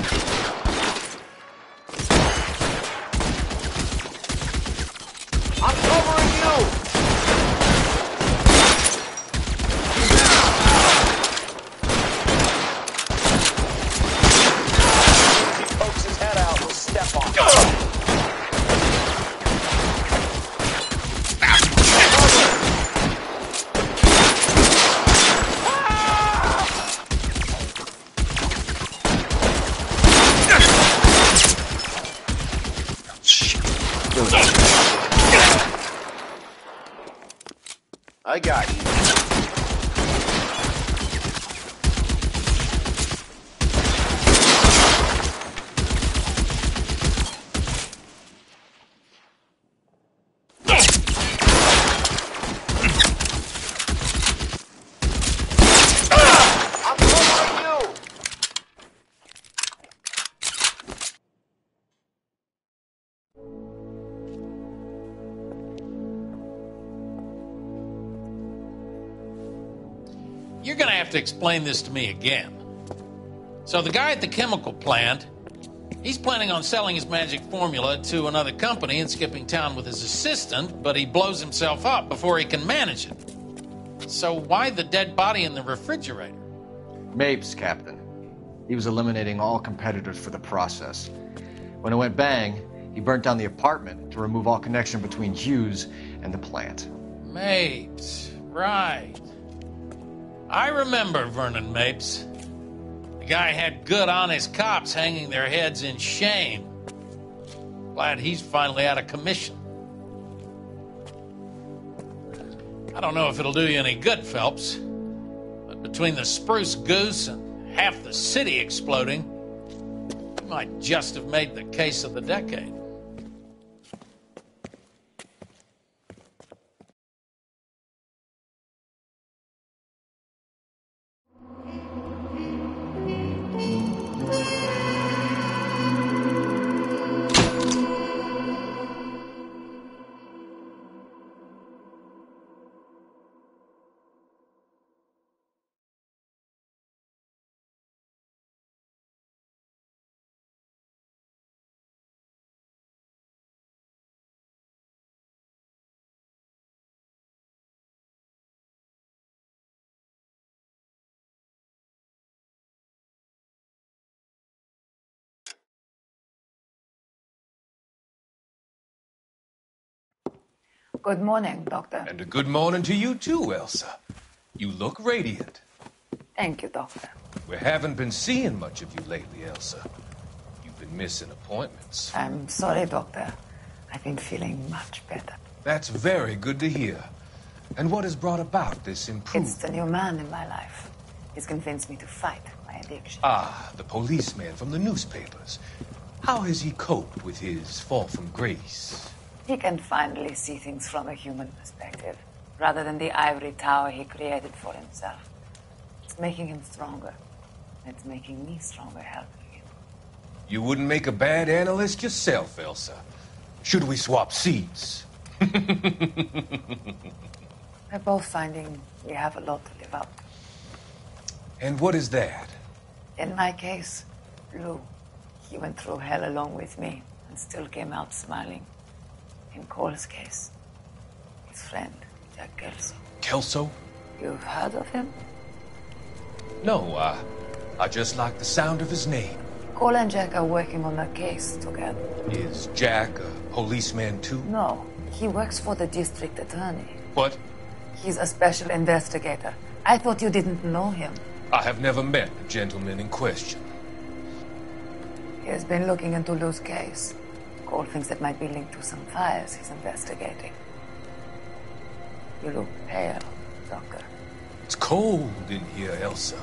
I'm covering you! If he pokes his head out, we'll step on him. I got you. you're gonna have to explain this to me again. So the guy at the chemical plant, he's planning on selling his magic formula to another company and skipping town with his assistant, but he blows himself up before he can manage it. So why the dead body in the refrigerator? Mapes, Captain. He was eliminating all competitors for the process. When it went bang, he burnt down the apartment to remove all connection between Hughes and the plant. Mapes, right. I remember Vernon Mapes. The guy had good, honest cops hanging their heads in shame. Glad he's finally out of commission. I don't know if it'll do you any good, Phelps, but between the spruce goose and half the city exploding, you might just have made the case of the decade. Good morning, Doctor. And a good morning to you too, Elsa. You look radiant. Thank you, Doctor. We haven't been seeing much of you lately, Elsa. You've been missing appointments. I'm sorry, Doctor. I've been feeling much better. That's very good to hear. And what has brought about this improvement? It's the new man in my life. He's convinced me to fight my addiction. Ah, the policeman from the newspapers. How has he coped with his fall from grace? He can finally see things from a human perspective, rather than the ivory tower he created for himself. It's making him stronger. It's making me stronger helping him. You wouldn't make a bad analyst yourself, Elsa. Should we swap seats? We're both finding we have a lot to live up to. And what is that? In my case, Lou. He went through hell along with me and still came out smiling. In Cole's case, his friend, Jack Kelso. Kelso? You've heard of him? No, I just like the sound of his name. Cole and Jack are working on a case together. Is Jack a policeman too? No, he works for the district attorney. What? He's a special investigator. I thought you didn't know him. I have never met the gentleman in question. He has been looking into Lou's case. Cole thinks it might be linked to some fires he's investigating. You look pale, Doctor. It's cold in here, Elsa.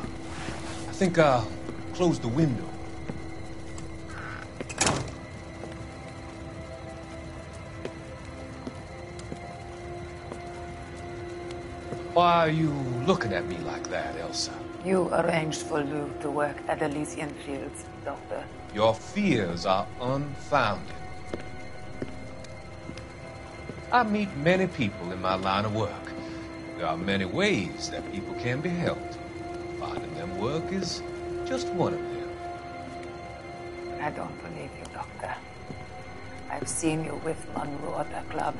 I think I'll close the window. Why are you looking at me like that, Elsa? You arranged for Lou to work at Elysian Fields, Doctor. Your fears are unfounded. I meet many people in my line of work. There are many ways that people can be helped. Finding them work is just one of them. I don't believe you, Doctor. I've seen you with Monroe at the club.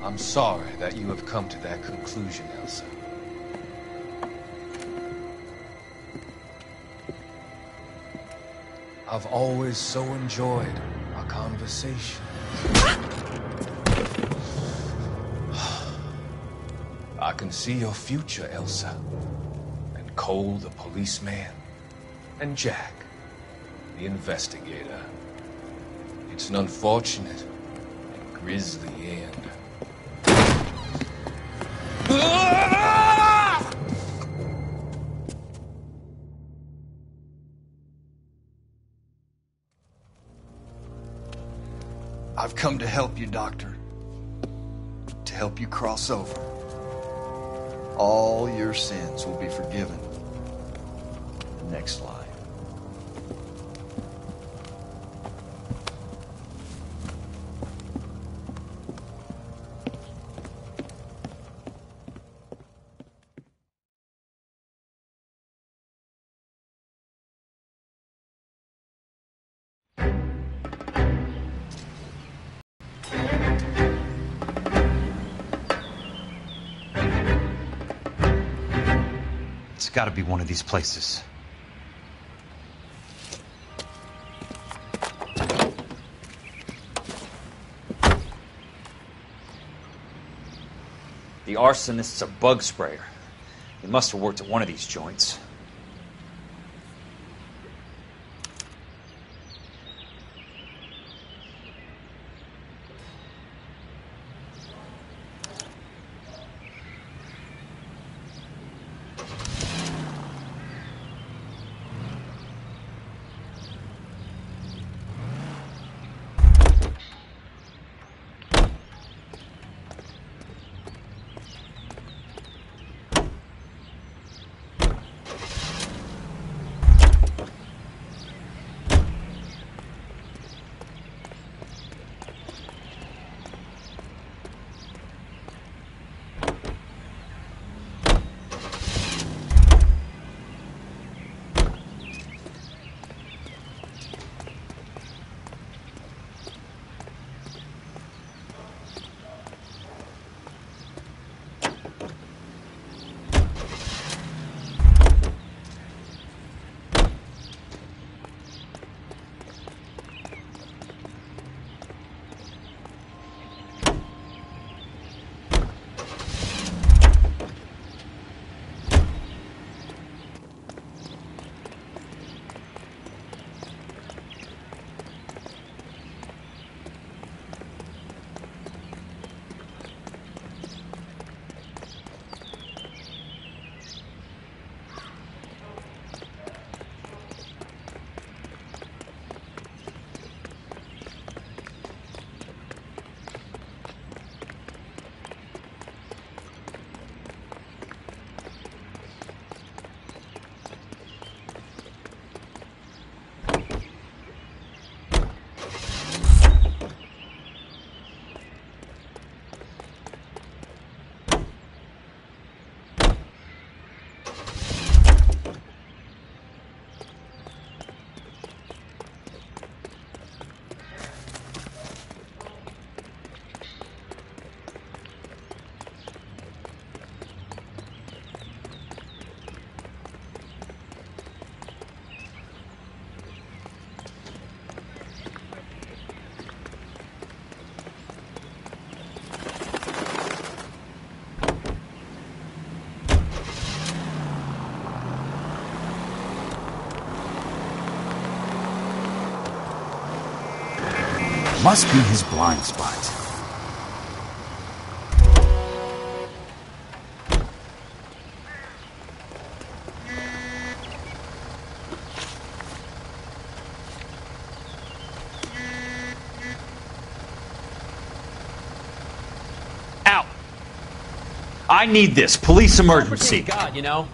I'm sorry that you have come to that conclusion, Elsa. I've always so enjoyed our conversation. I can see your future, Elsa. And Cole, the policeman. And Jack, the investigator. It's an unfortunate and grisly end. I've come to help you, Doctor. To help you cross over. All your sins will be forgiven. The next life. It's gotta be one of these places. The arsonist's a bug sprayer. He must have worked at one of these joints. Must be his blind spot. Out! I need this. Police emergency. God, you know.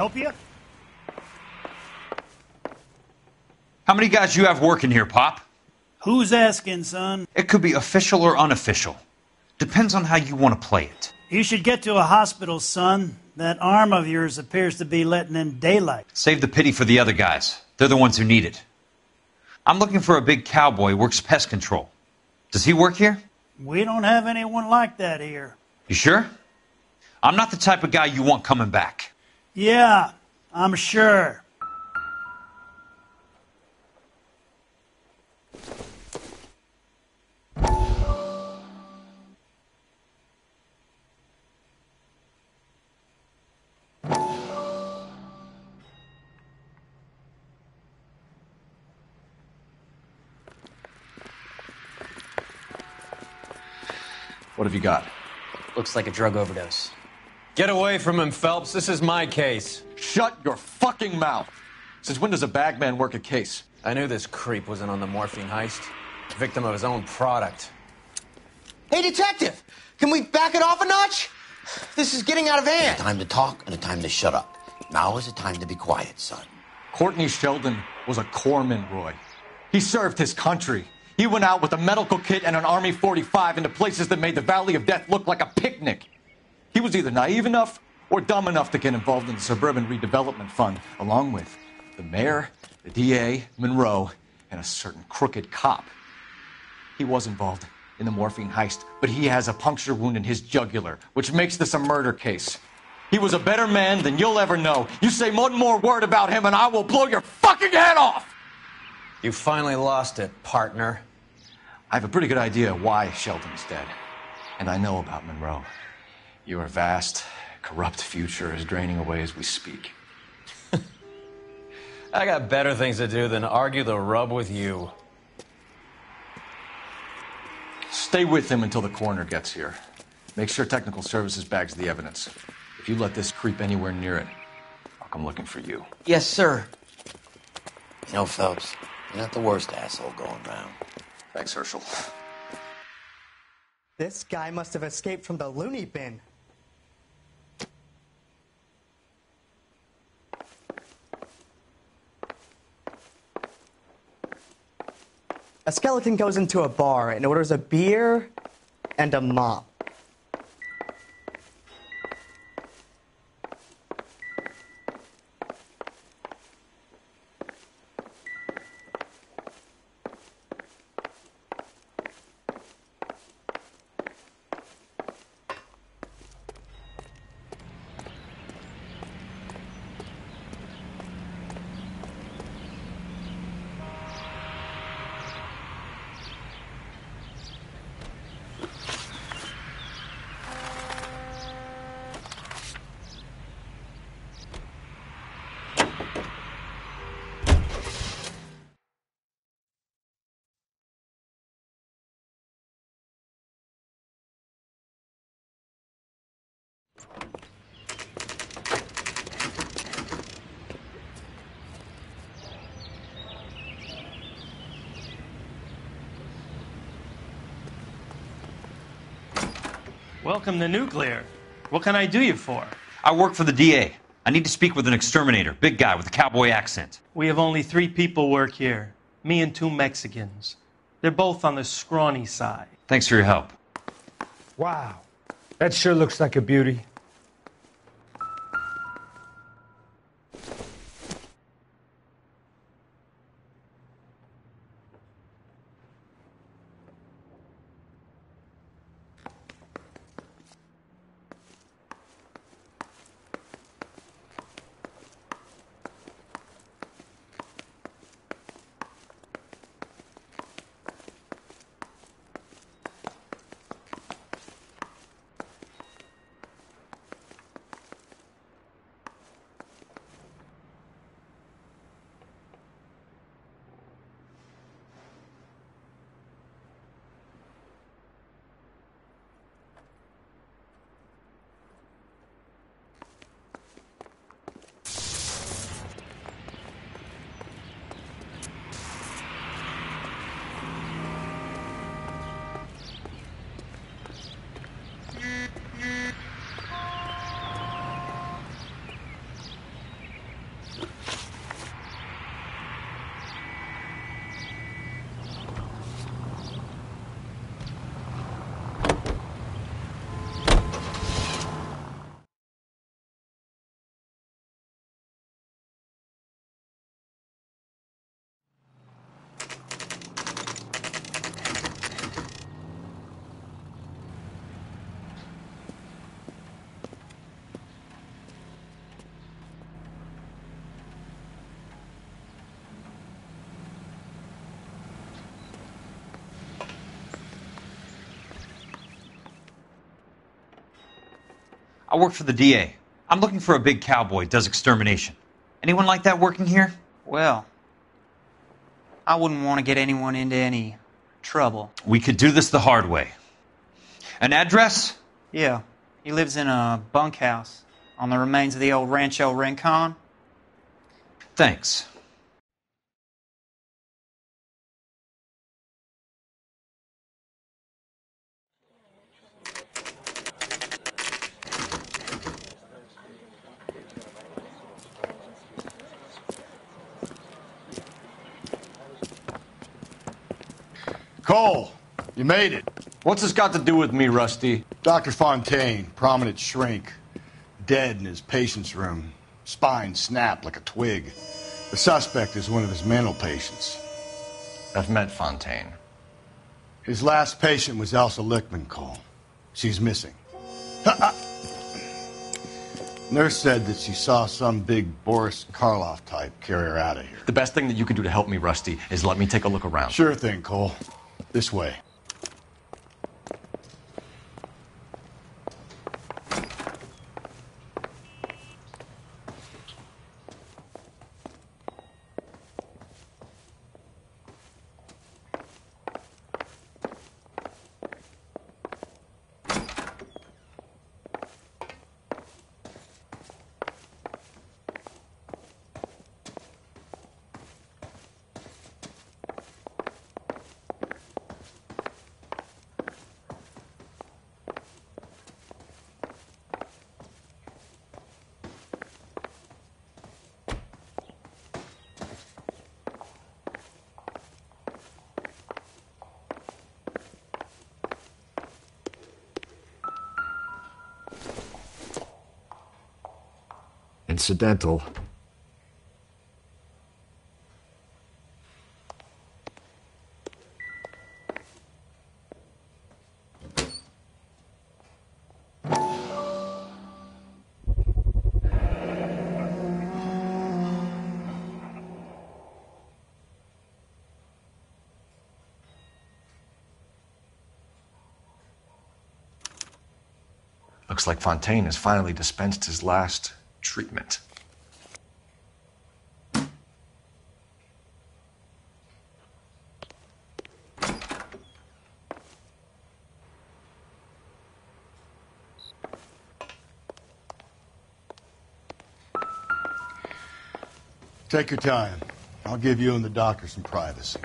Help you? How many guys you have working here, Pop? Who's asking, son? It could be official or unofficial. Depends on how you want to play it. You should get to a hospital, son. That arm of yours appears to be letting in daylight. Save the pity for the other guys. They're the ones who need it. I'm looking for a big cowboy who works pest control. Does he work here? We don't have anyone like that here. You sure? I'm not the type of guy you want coming back. Yeah, I'm sure. What have you got? Looks like a drug overdose. Get away from him, Phelps. This is my case. Shut your fucking mouth! Since when does a bagman work a case? I knew this creep wasn't on the morphine heist. Victim of his own product. Hey, detective! Can we back it off a notch? This is getting out of hand. A time to talk and a time to shut up. Now is the time to be quiet, son. Courtney Sheldon was a corpsman, Roy. He served his country. He went out with a medical kit and an Army 45 into places that made the Valley of Death look like a picnic. He was either naive enough or dumb enough to get involved in the Suburban Redevelopment Fund, along with the mayor, the DA, Monroe, and a certain crooked cop. He was involved in the morphine heist, but he has a puncture wound in his jugular, which makes this a murder case. He was a better man than you'll ever know. You say one more word about him and I will blow your fucking head off! You finally lost it, partner. I have a pretty good idea why Sheldon's dead. And I know about Monroe. Your vast, corrupt future is draining away as we speak. I got better things to do than argue the rub with you. Stay with him until the coroner gets here. Make sure technical services bags the evidence. If you let this creep anywhere near it, I'll come looking for you. Yes, sir. You know, Phelps, you're not the worst asshole going round. Thanks, Herschel. This guy must have escaped from the loony bin. A skeleton goes into a bar and orders a beer and a mop. Welcome to Nuclear. What can I do you for? I work for the DA. I need to speak with an exterminator, big guy with a cowboy accent. We have only 3 people work here. Me and 2 Mexicans. They're both on the scrawny side. Thanks for your help. Wow. That sure looks like a beauty. I work for the DA. I'm looking for a big cowboy, does extermination. Anyone like that working here? Well, I wouldn't want to get anyone into any trouble. We could do this the hard way. An address? Yeah, he lives in a bunkhouse on the remains of the old Rancho Rincon. Thanks. Cole, you made it. What's this got to do with me, Rusty? Dr. Fontaine, prominent shrink, dead in his patient's room. Spine snapped like a twig. The suspect is one of his mental patients. I've met Fontaine. His last patient was Elsa Lichtman, Cole. She's missing. Nurse said that she saw some big Boris Karloff type carry her out of here. The best thing that you can do to help me, Rusty, is let me take a look around. Sure thing, Cole. This way. Incidental. Looks like Fontaine has finally dispensed his last treatment. Take your time. I'll give you and the doctor some privacy.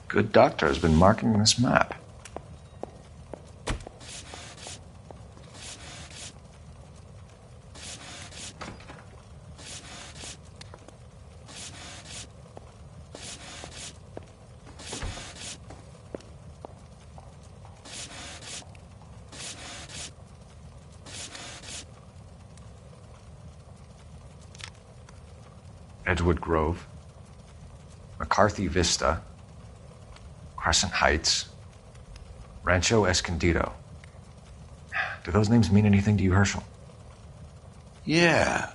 Good doctor has been marking this map. Edgewood Grove, McCarthy Vista, Crescent Heights, Rancho Escondido. Do those names mean anything to you, Herschel? Yeah.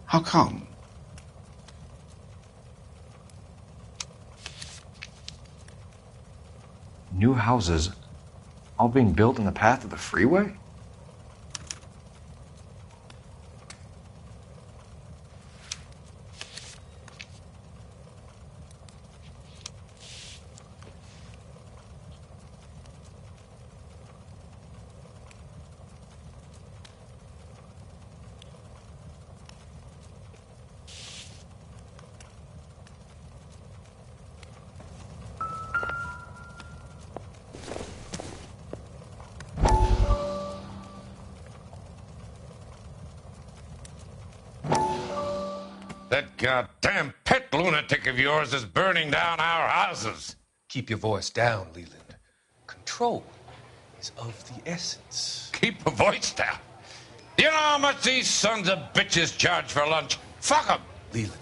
How come? New houses all being built in the path of the freeway? That goddamn pet lunatic of yours is burning down our houses. Keep your voice down, Leland. Control is of the essence. Keep your voice down? You know how much these sons of bitches charge for lunch? Fuck them! Leland,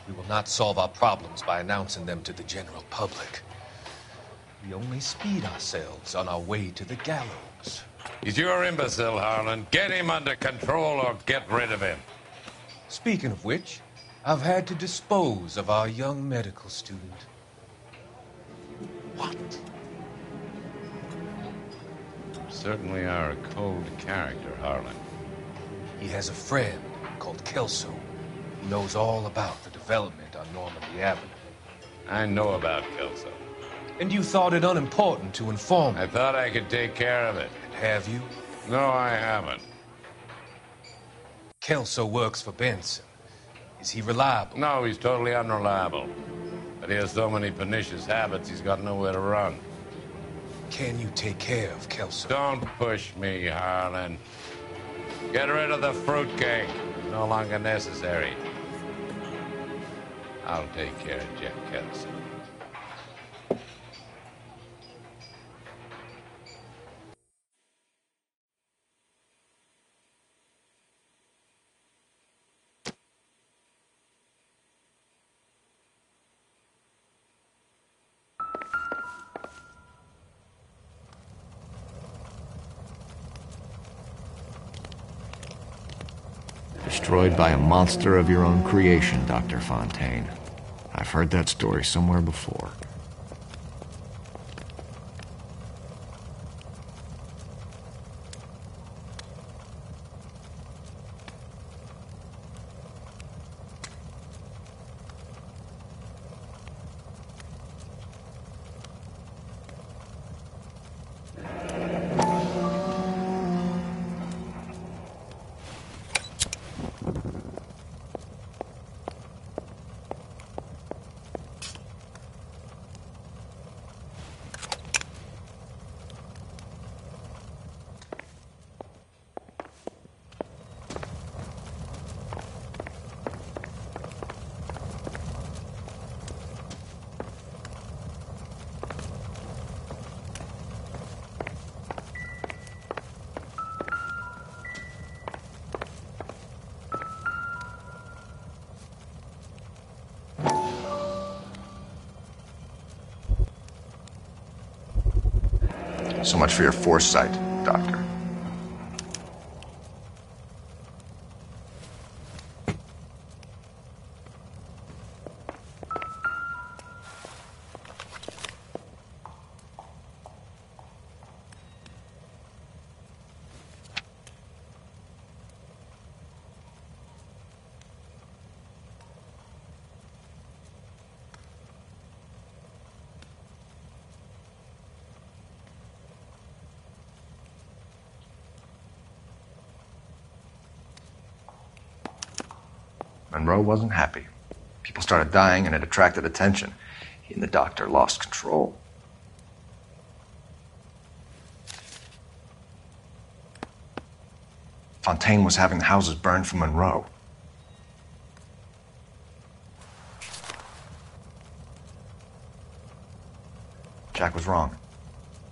we will not solve our problems by announcing them to the general public. We only speed ourselves on our way to the gallows. He's your imbecile, Harlan. Get him under control or get rid of him. Speaking of which, I've had to dispose of our young medical student. What? certainly are a cold character, Harlan. He has a friend called Kelso who knows all about the development on Normandy Avenue. I know about Kelso. And you thought it unimportant to inform me. I thought I could take care of it. And have you? No, I haven't. Kelso works for Benson. Is he reliable? No, he's totally unreliable. But he has so many pernicious habits, he's got nowhere to run. Can you take care of Kelso? Don't push me, Harlan. Get rid of the fruitcake. It's no longer necessary. I'll take care of Jeff Kelso. Destroyed by a monster of your own creation, Dr. Fontaine. I've heard that story somewhere before. So much for your foresight, Doctor. Monroe wasn't happy. People started dying and it attracted attention. He and the doctor lost control. Fontaine was having the houses burned for Monroe. Jack was wrong.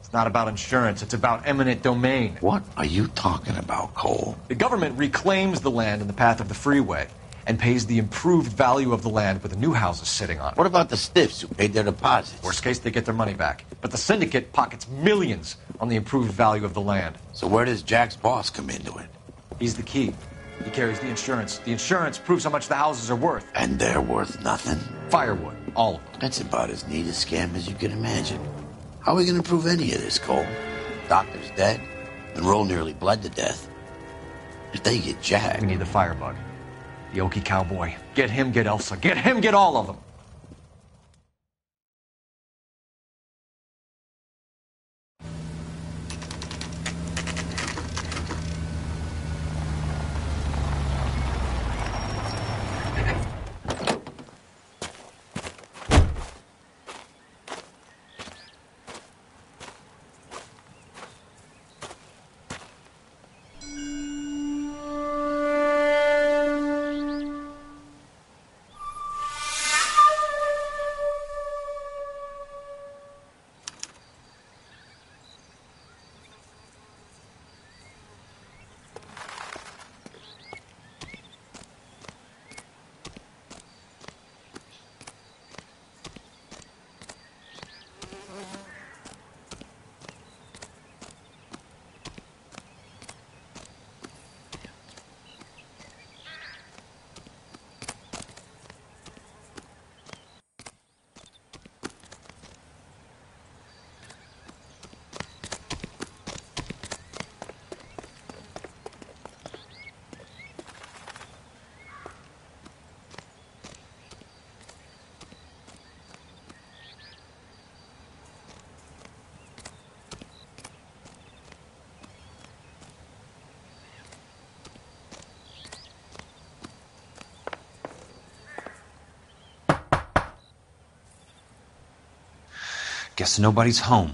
It's not about insurance, it's about eminent domain. What are you talking about, Cole? The government reclaims the land in the path of the freeway and pays the improved value of the land with the new houses sitting on it. What about the stiffs who paid their deposits? Worst case, they get their money back. But the syndicate pockets millions on the improved value of the land. So where does Jack's boss come into it? He's the key. He carries the insurance. The insurance proves how much the houses are worth. And they're worth nothing? Firewood, all of them. That's about as neat a scam as you can imagine. How are we going to prove any of this, Cole? Doctor's dead. Monroe nearly bled to death. If they get Jack... We need the firebug. The Okie cowboy. Get him, get Elsa. Get him, get all of them. Guess nobody's home.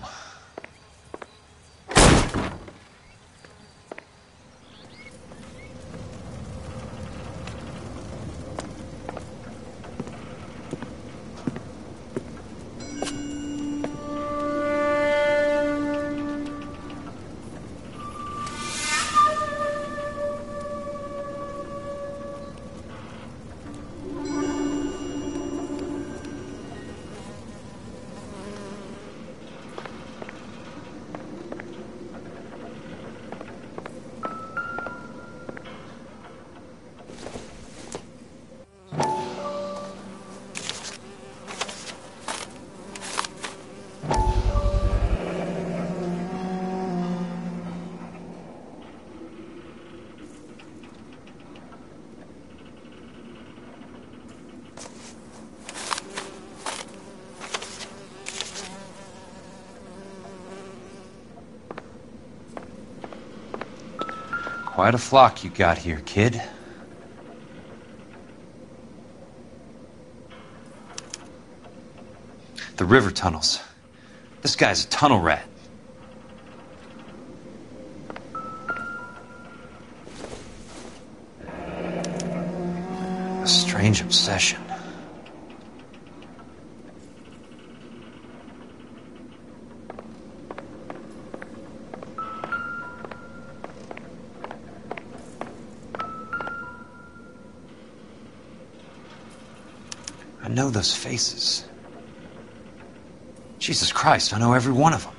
Quite a flock you got here, kid. The river tunnels. This guy's a tunnel rat. A strange obsession. I know those faces. Jesus Christ, I know every one of them.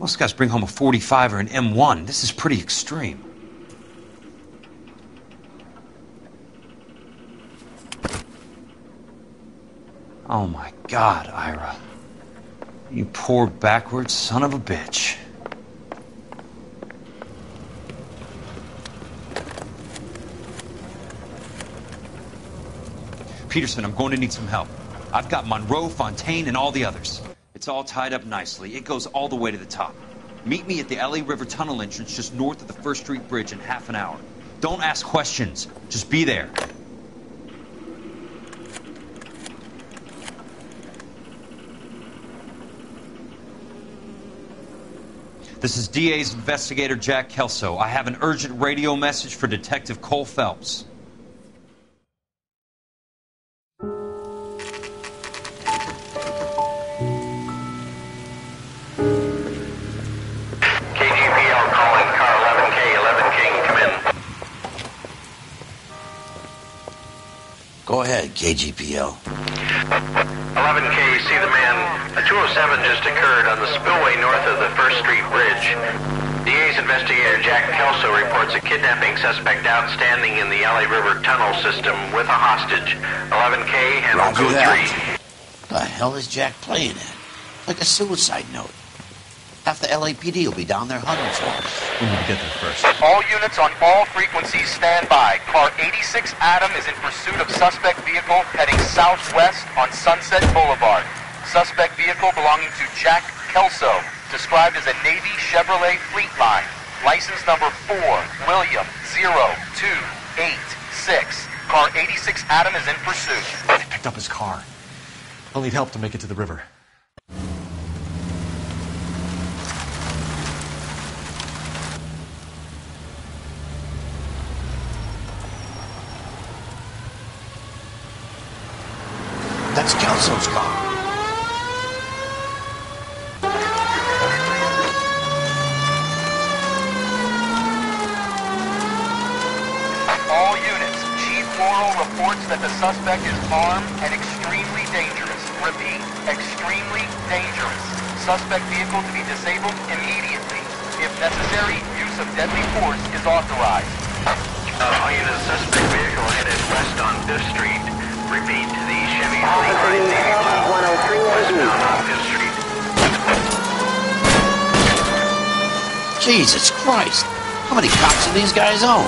Most guys bring home a 45 or an M1. This is pretty extreme. Oh my God, Ira. You poor backwards son of a bitch. Peterson, I'm going to need some help. I've got Monroe, Fontaine, and all the others. It's all tied up nicely. It goes all the way to the top. Meet me at the LA River Tunnel entrance just north of the 1st Street Bridge in half an hour. Don't ask questions. Just be there. This is DA's investigator Jack Kelso. I have an urgent radio message for Detective Cole Phelps. Go ahead, KGPL. 11K, see the man. A 207 just occurred on the spillway north of the 1st Street Bridge. DA's investigator Jack Kelso reports a kidnapping suspect outstanding in the LA River tunnel system with a hostage. 11K, handle Roger code that. The hell is Jack playing at? Like a suicide note. Half the LAPD will be down there hunting for us. We need to get there first. All units on all frequencies stand by. Car 86 Adam is in pursuit of suspect vehicle heading southwest on Sunset Boulevard. Suspect vehicle belonging to Jack Kelso, described as a Navy Chevrolet Fleetline. License number 4, William 0286. Car 86 Adam is in pursuit. They picked up his car. I'll need help to make it to the river. That's Kelso's car. All units, Chief Morrill reports that the suspect is armed and extremely dangerous. Repeat, extremely dangerous. Suspect vehicle to be disabled immediately. If necessary, use of deadly force is authorized. All units, suspect vehicle headed west on 5th Street. Repeat, the Chevy Fleetline Navy Blue, westbound on 5th Street. Jesus Christ! How many cops do these guys own?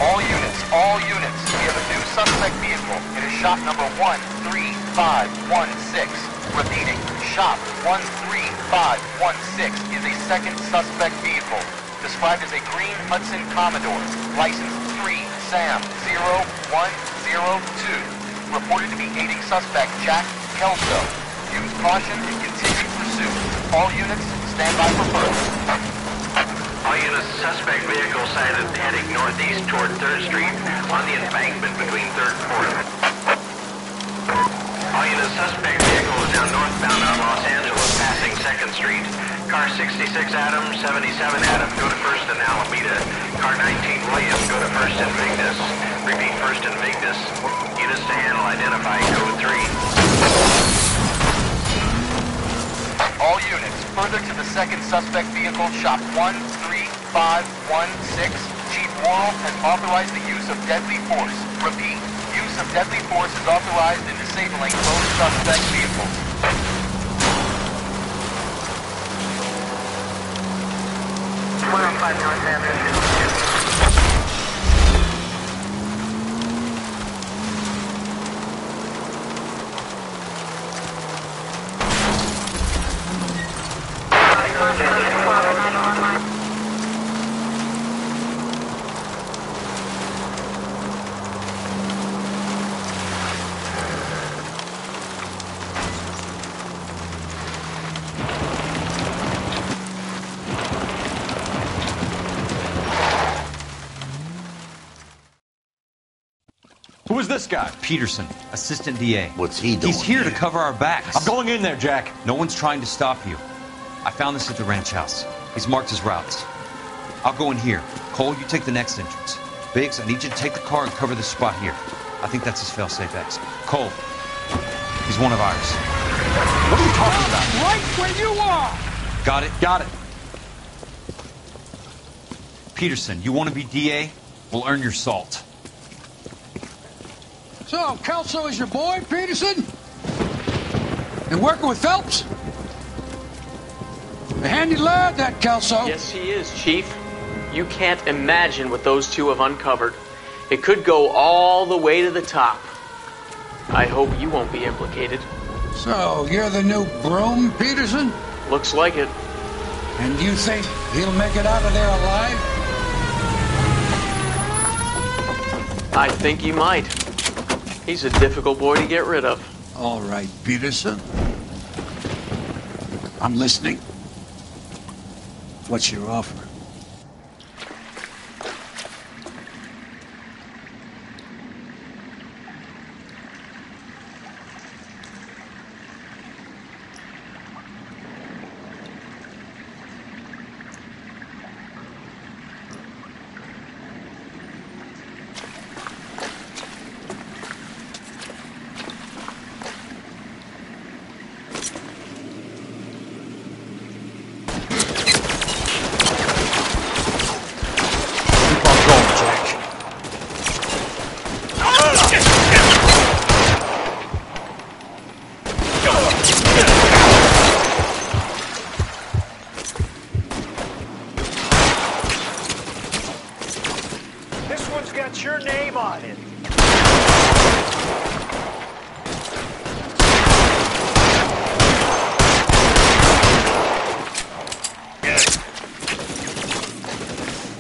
All units, we have a new suspect vehicle. It is shop number 13516. Repeating, shop 13516 is a second suspect vehicle, described as a green Hudson Commodore, license 3 Sam 0102, reported to be aiding suspect Jack Kelso. Use caution and continue pursuit. All units, stand by for further. All units, suspect vehicle sighted heading northeast toward 3rd Street on the embankment between 3rd and 4th. All units, suspect vehicle is now northbound on Los Angeles, passing 2nd Street. Car 66 Adam, 77 Adam, go to 1st and Alameda. Car 19 William, go to 1st and Vignes. Repeat, 1st and Vignes. Units to handle, identify code 3. All units, further to the second suspect vehicle, shop 13516. Chief Morrill has authorized the use of deadly force. Repeat, use of deadly force is authorized in disabling both suspect vehicles. 105 North Avenue. Who is this guy? Peterson, assistant DA. What's he doing? He's here to cover our backs. I'm going in there, Jack. No one's trying to stop you. I found this at the ranch house. He's marked his routes. I'll go in here. Cole, you take the next entrance. Biggs, I need you to take the car and cover this spot here. I think that's his fail-safe exit. Cole, he's one of ours. What are you talking about? Right where you are! Got it? Got it. Peterson, you want to be DA? We'll earn your salt. So, Kelso is your boy, Peterson? And working with Phelps? A handy lad, that Kelso. Yes, he is, Chief. You can't imagine what those two have uncovered. It could go all the way to the top. I hope you won't be implicated. So, you're the new broom, Peterson? Looks like it. And you think he'll make it out of there alive? I think he might. He's a difficult boy to get rid of. All right, Peterson. I'm listening. What's your offer?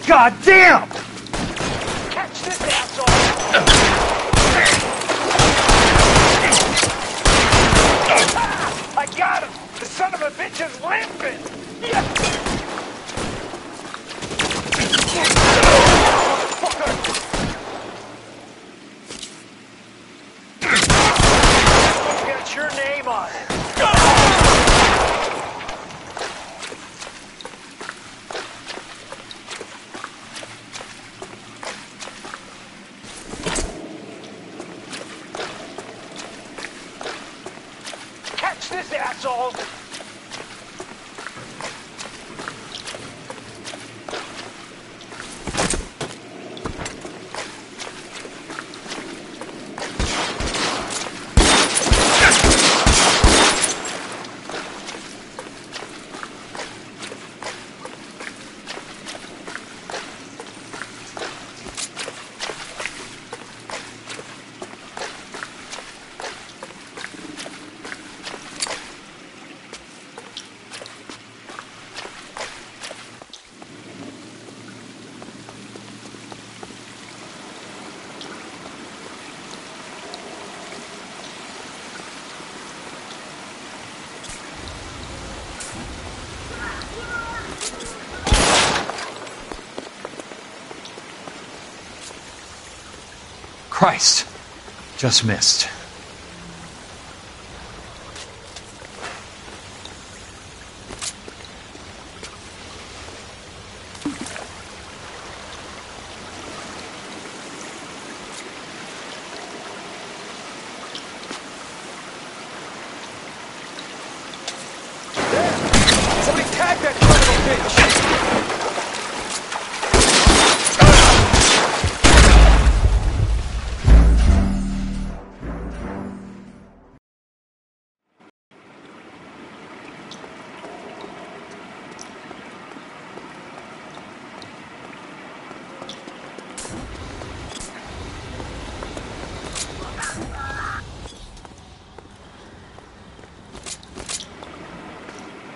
God damn! Catch this asshole! I got him! The son of a bitch is limping! Got your name on it. Catch this asshole! Christ. Just missed. Somebody tag that criminal bitch!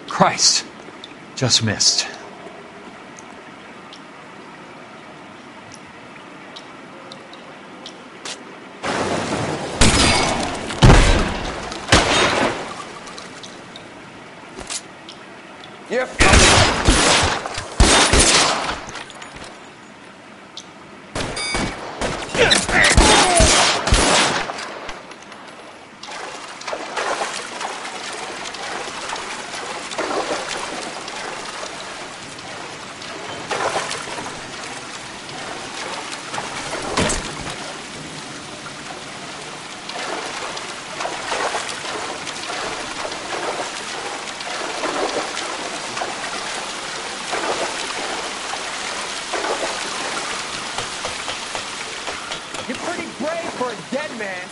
Christ. Just missed. Yep. You're pretty brave for a dead man.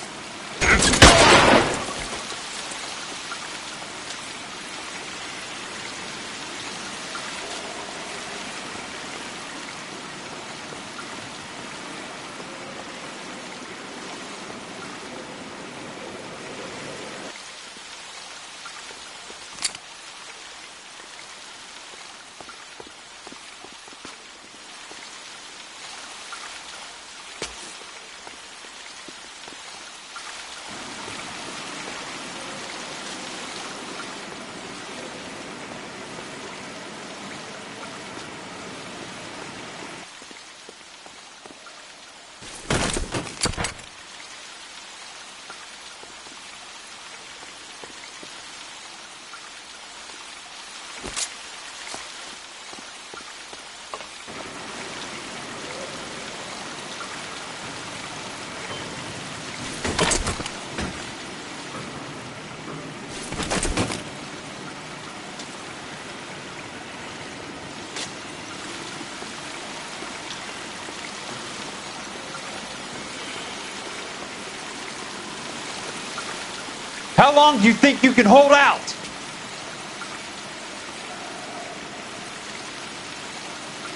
How long do you think you can hold out?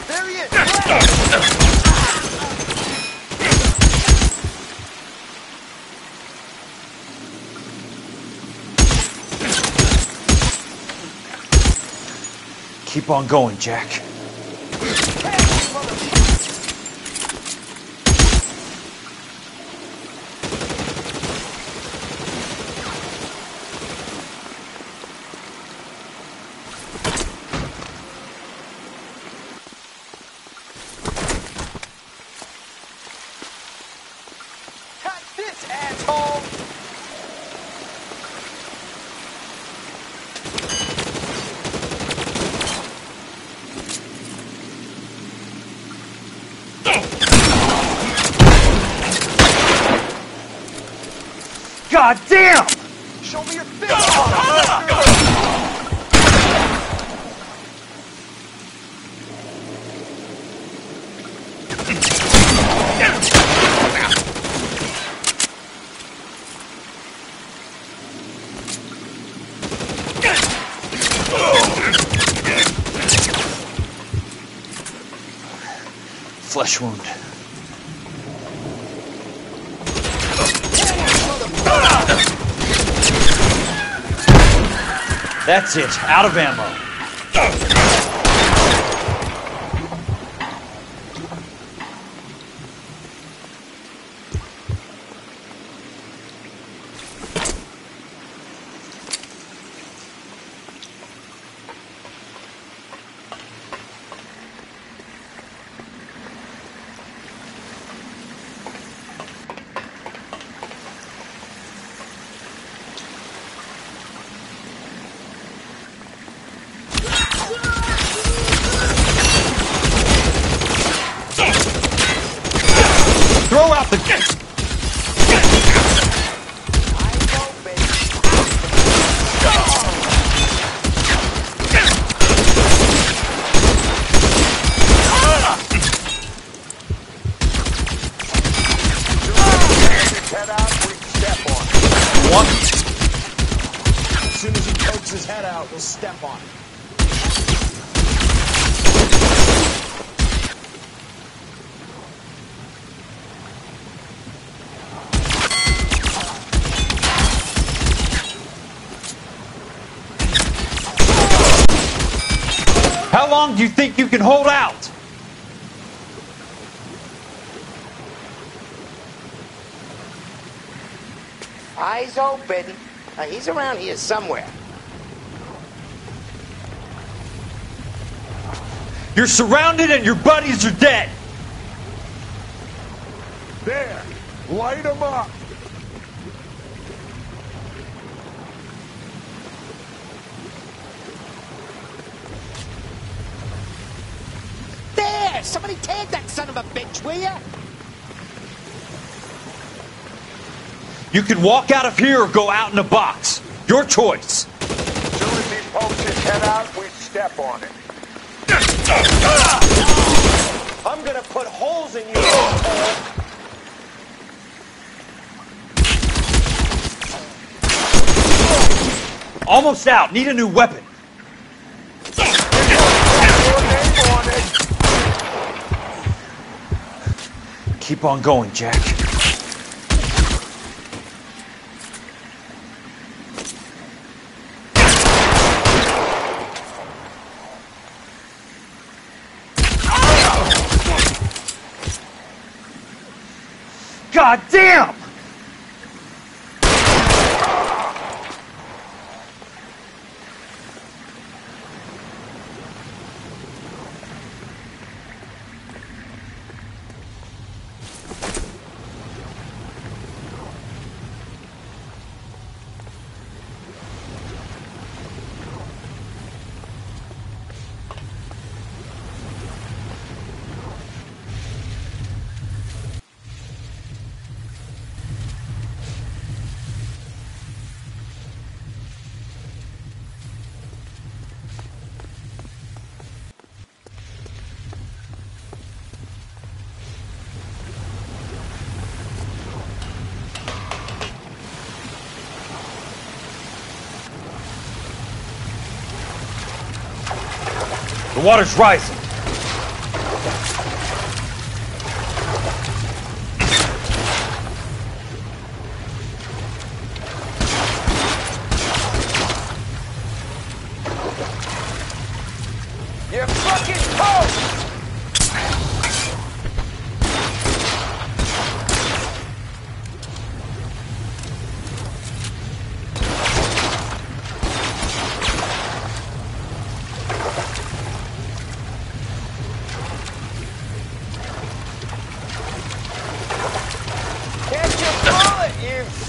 There he is! Keep on going, Jack. God damn! Show me your fist! Flesh wound. That's it. Out of ammo. Throw out the gate! Head out, we step on it. What? As soon as he pokes his head out, we'll step on it. How long do you think you can hold out? Eyes open. He's around here somewhere. You're surrounded and your buddies are dead. There. Light him up. There! Somebody tag that son of a bitch, will ya? You can walk out of here or go out in a box. Your choice. As soon as he pokes his head out, we step on it. I'm gonna put holes in you, asshole. Almost out. Need a new weapon. Keep on going, Jack. God damn! The water's rising. You're fucking toast!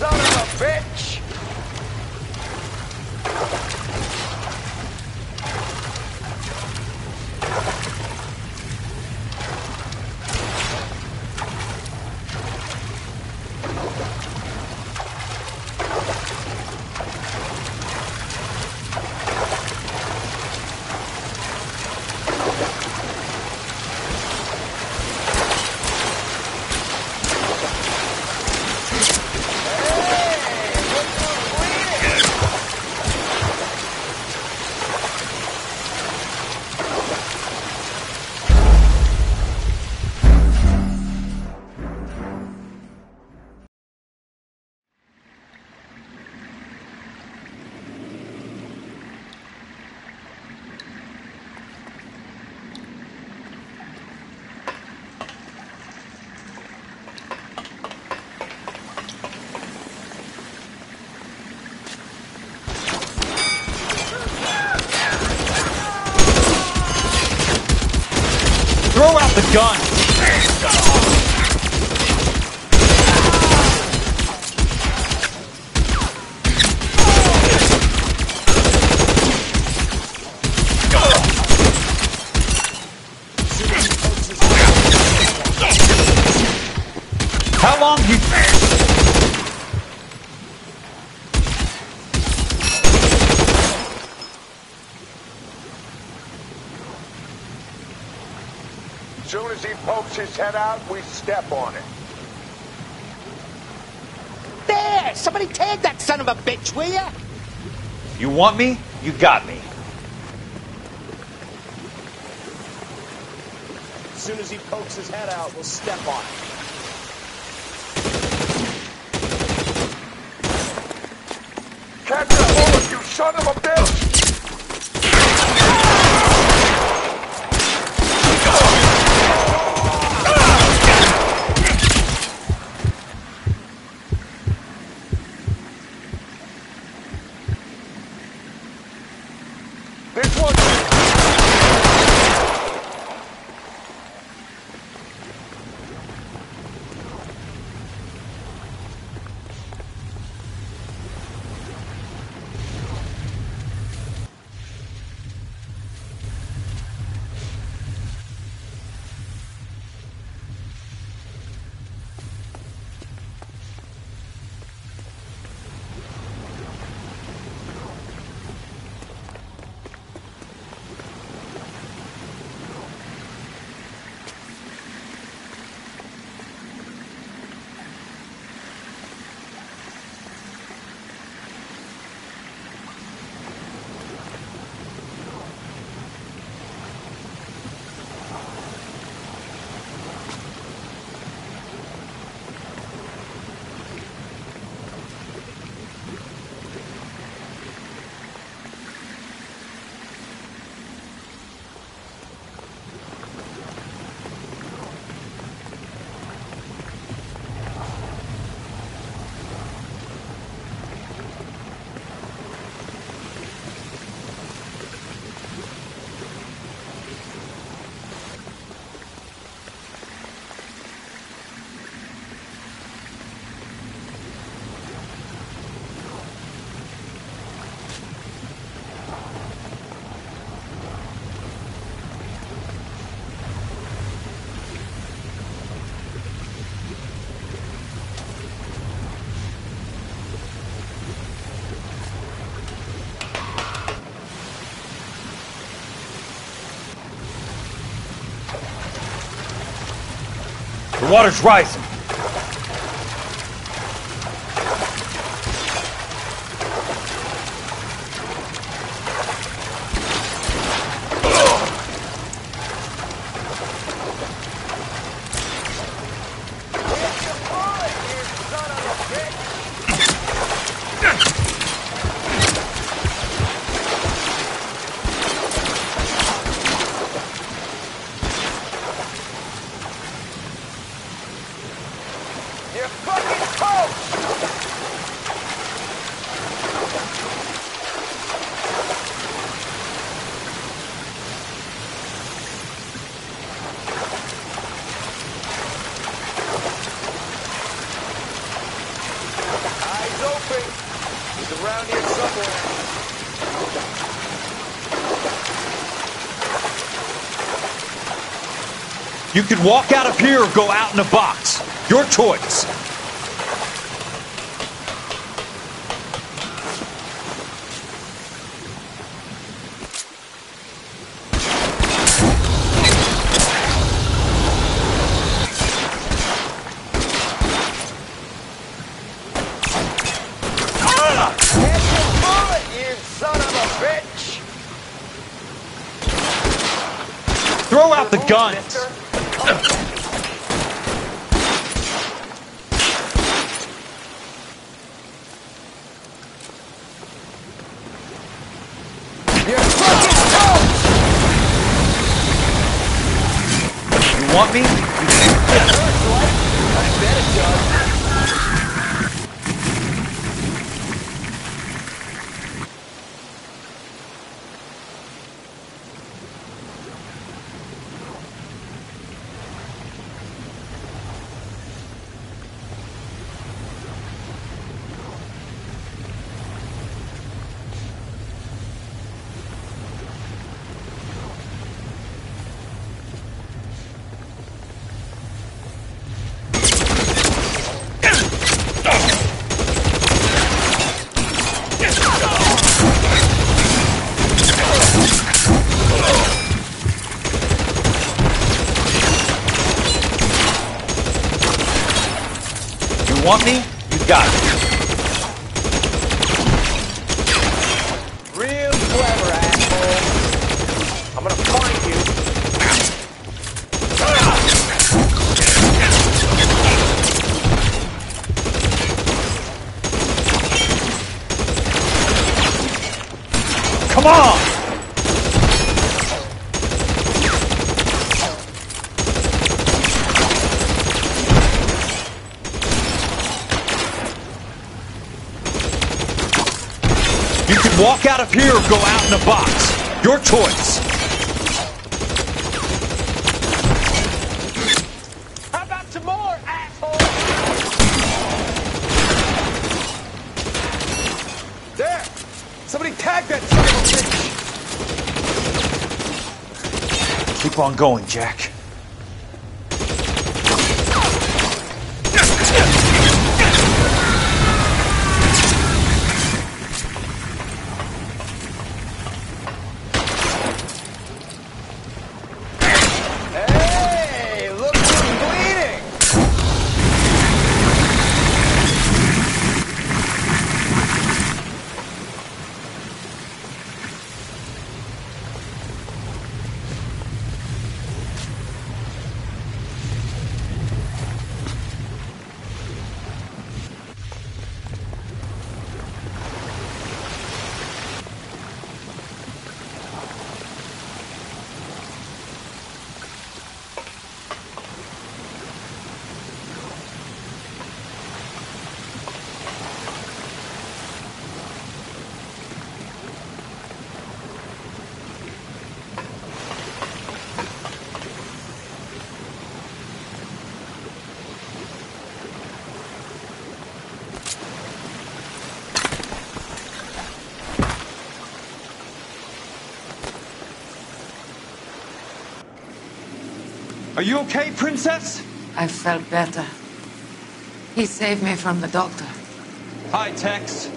Son of a bitch! Throw out the gun! How long do you... As soon as he pokes his head out, we step on it. There! Somebody tag that son of a bitch, will ya? You want me? You got me. As soon as he pokes his head out, we'll step on it. Catch that bullet, you son of a bitch! This one. water's rising. You could walk out of here or go out in a box. Your choice. Throw out the guns. You want me? I bet it does. Want me? You got it. Real clever, asshole. I'm gonna find you. Come on! Walk out of here or go out in a box. Your choice. How about some more, asshole? There! Somebody tag that son of a bitch! Keep on going, Jack. Are you okay, Princess? I felt better. He saved me from the doctor. Hi, Tex.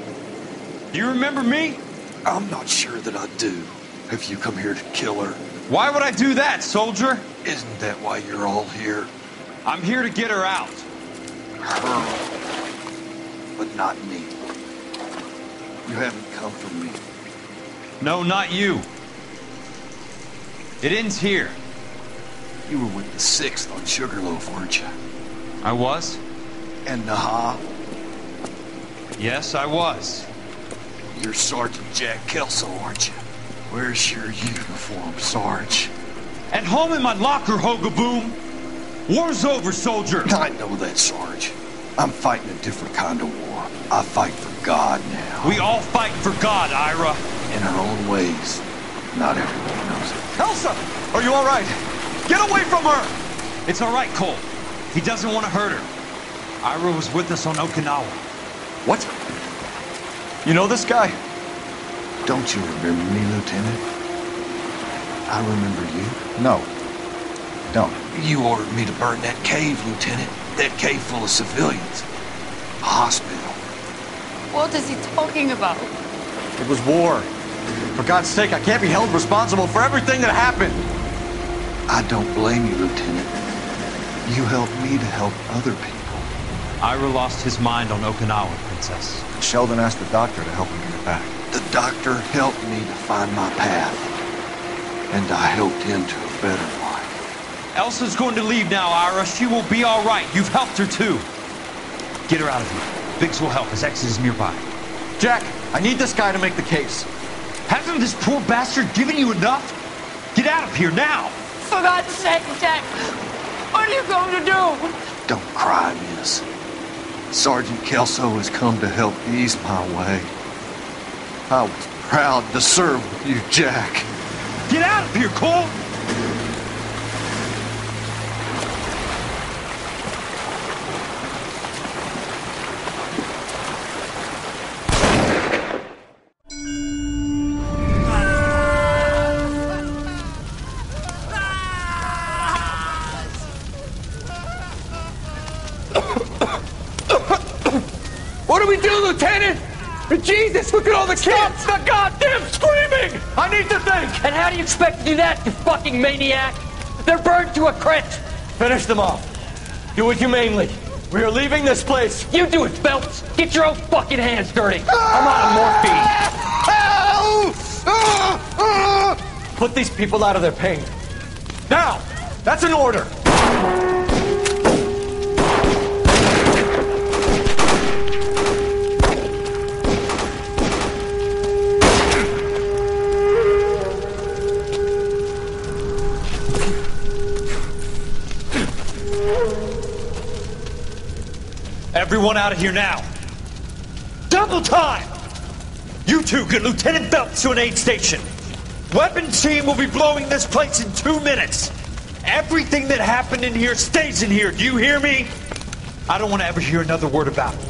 Do you remember me? I'm not sure that I do. Have you come here to kill her? Why would I do that, soldier? Isn't that why you're all here? I'm here to get her out. Her. But not me. You haven't come for me. No, not you. It ends here. You were with the 6th on Sugarloaf, weren't you? I was? And Naha? Yes, I was. You're Sergeant Jack Kelso, aren't you? Where's your uniform, Sarge? At home in my locker, Hogaboom. War's over, soldier. I know that, Sarge. I'm fighting a different kind of war. I fight for God now. We all fight for God, Ira. In our own ways. Not everyone knows it. Elsa! Are you all right? Get away from her! It's all right, Cole. He doesn't want to hurt her. Ira was with us on Okinawa. What? You know this guy? Don't you remember me, Lieutenant? I remember you. No. Don't. You ordered me to burn that cave, Lieutenant. That cave full of civilians. A hospital. What is he talking about? It was war. For God's sake, I can't be held responsible for everything that happened. I don't blame you, Lieutenant. You helped me to help other people. Ira lost his mind on Okinawa, Princess. Sheldon asked the doctor to help him get back. The doctor helped me to find my path. And I helped him to a better life. Elsa's going to leave now, Ira. She will be all right. You've helped her, too. Get her out of here. Biggs will help. His exit is nearby. Jack, I need this guy to make the case. Hasn't this poor bastard given you enough? Get out of here now! For God's sake, Jack! What are you going to do? Don't cry, miss. Sergeant Kelso has come to help ease my way. I was proud to serve with you, Jack. Get out of here, Cole! What do we do, Lieutenant? Jesus, look at all the kids! Stop the goddamn screaming! I need to think! And how do you expect to do that, you fucking maniac? They're burned to a crisp! Finish them off. Do it humanely. We are leaving this place. You do it, Phelps! Get your own fucking hands dirty! I'm out of morphine! Put these people out of their pain. Now! That's an order! Everyone out of here now. Double time! You two get Lieutenant Phelps to an aid station. Weapons team will be blowing this place in 2 minutes. Everything that happened in here stays in here. Do you hear me? I don't want to ever hear another word about it.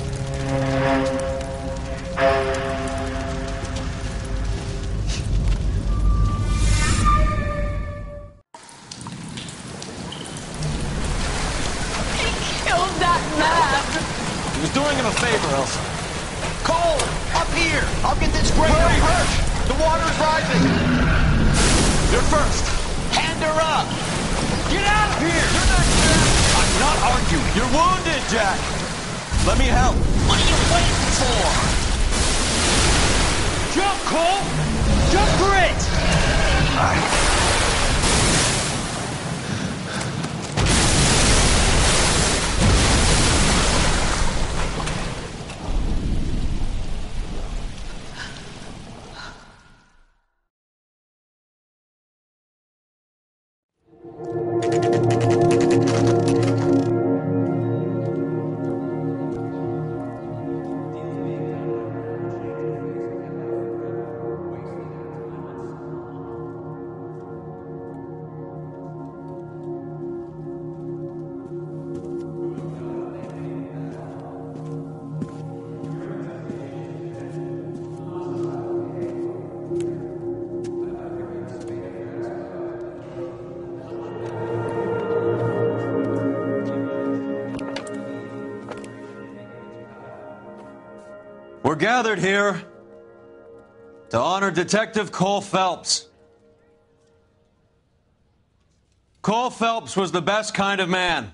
He was doing him a favor, Elsa. Cole, up here! I'll get this great first! The water is rising! You're first! Hand her up! Get out of here! You're not Jack! I'm not arguing. You're wounded, Jack! Let me help. What are you waiting for? Jump, Cole! Jump for it! We're gathered here to honor Detective Cole Phelps. Cole Phelps was the best kind of man.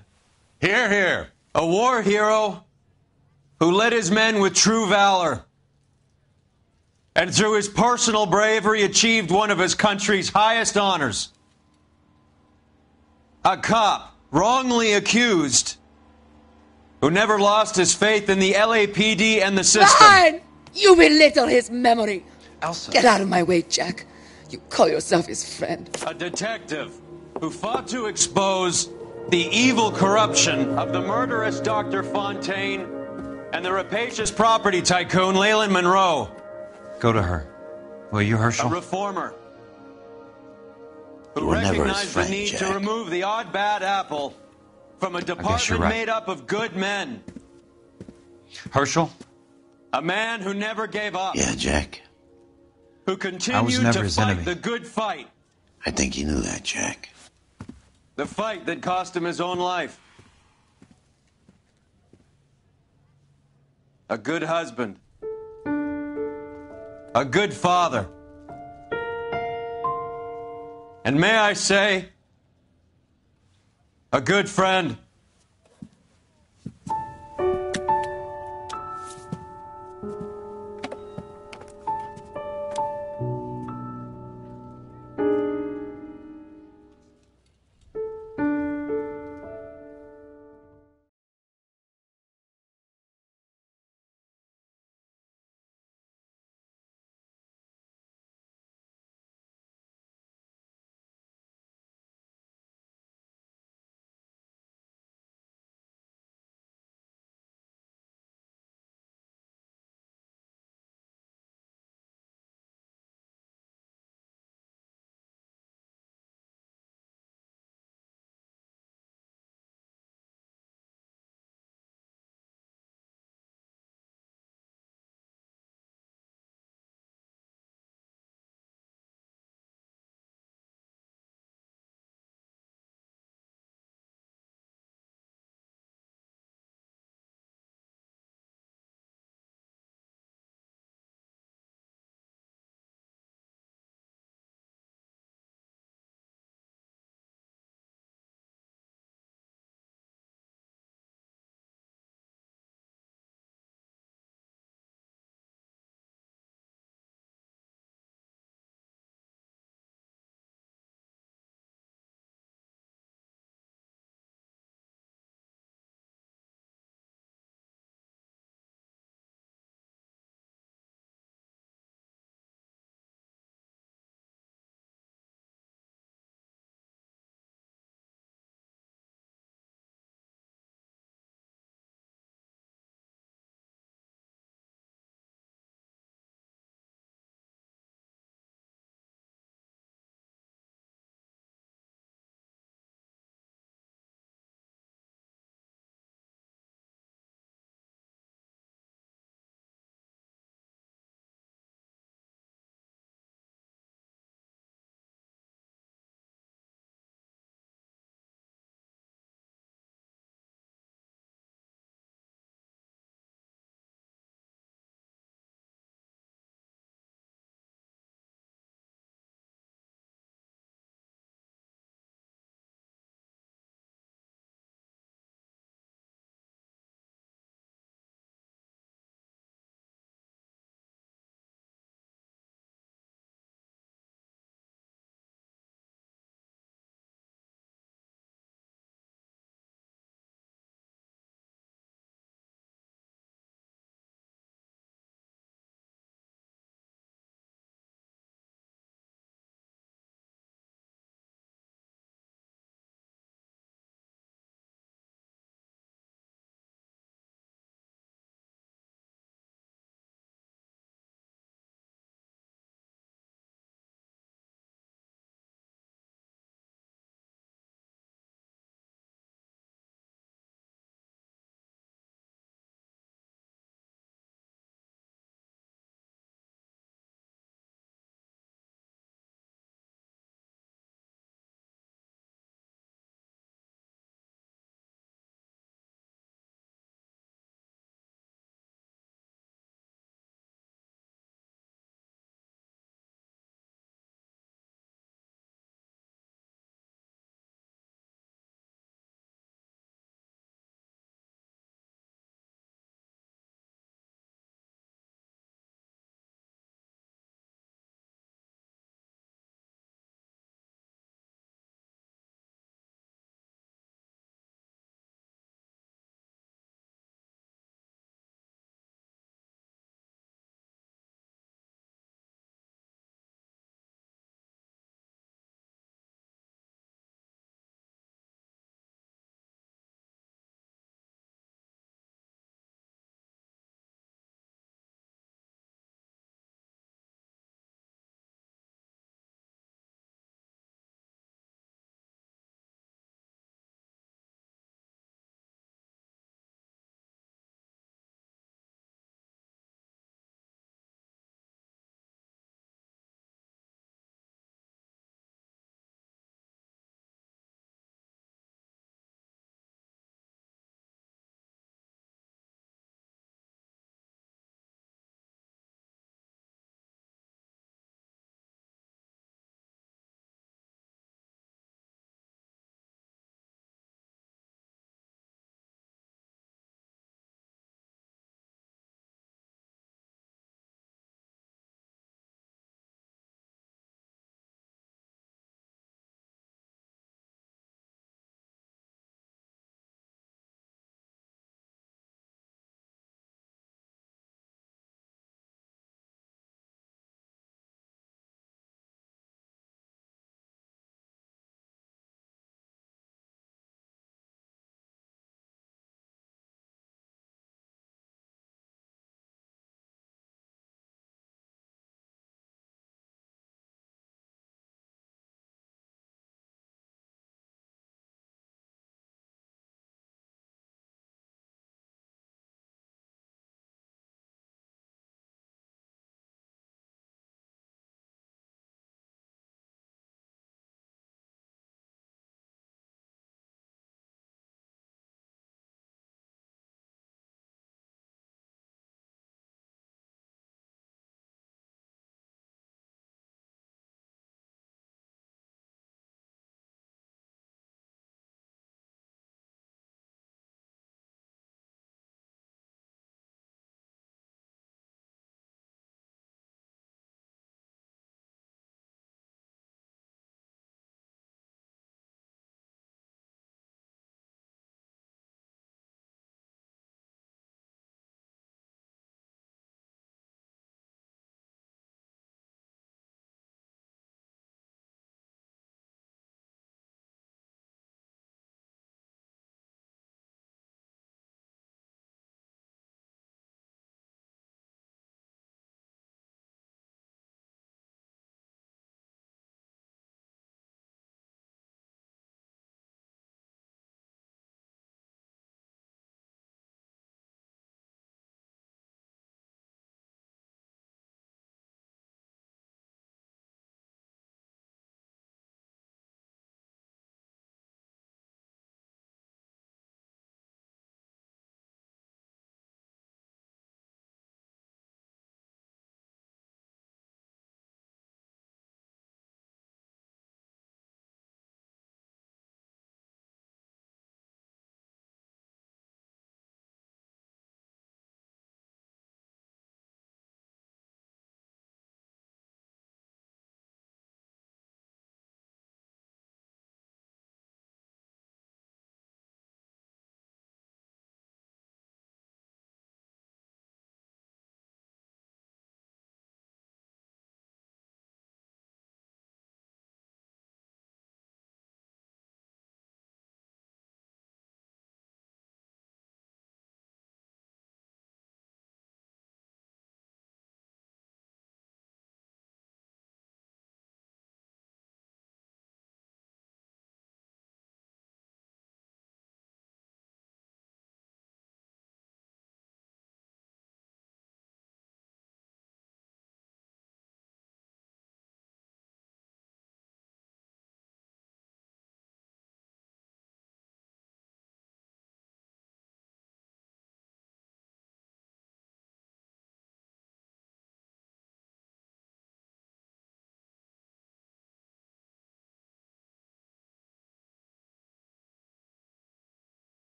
Hear, hear. A war hero who led his men with true valor, and through his personal bravery achieved one of his country's highest honors. A cop wrongly accused who never lost his faith in the LAPD and the system. Fine! You belittle his memory. Elsa. Get out of my way, Jack. You call yourself his friend. A detective who fought to expose the evil corruption of the murderous Dr. Fontaine and the rapacious property tycoon Leyland Monroe. Go to her. Will you, Herschel? A reformer You who were never his recognized friend, the need Jack. to remove the odd bad apple from a guess you're department right. made up of good men. Herschel? A man who never gave up. Yeah, Jack. Who I was continued never to his fight enemy. the good fight. I think you knew that, Jack. The fight that cost him his own life. A good husband. A good father. And may I say, a good friend.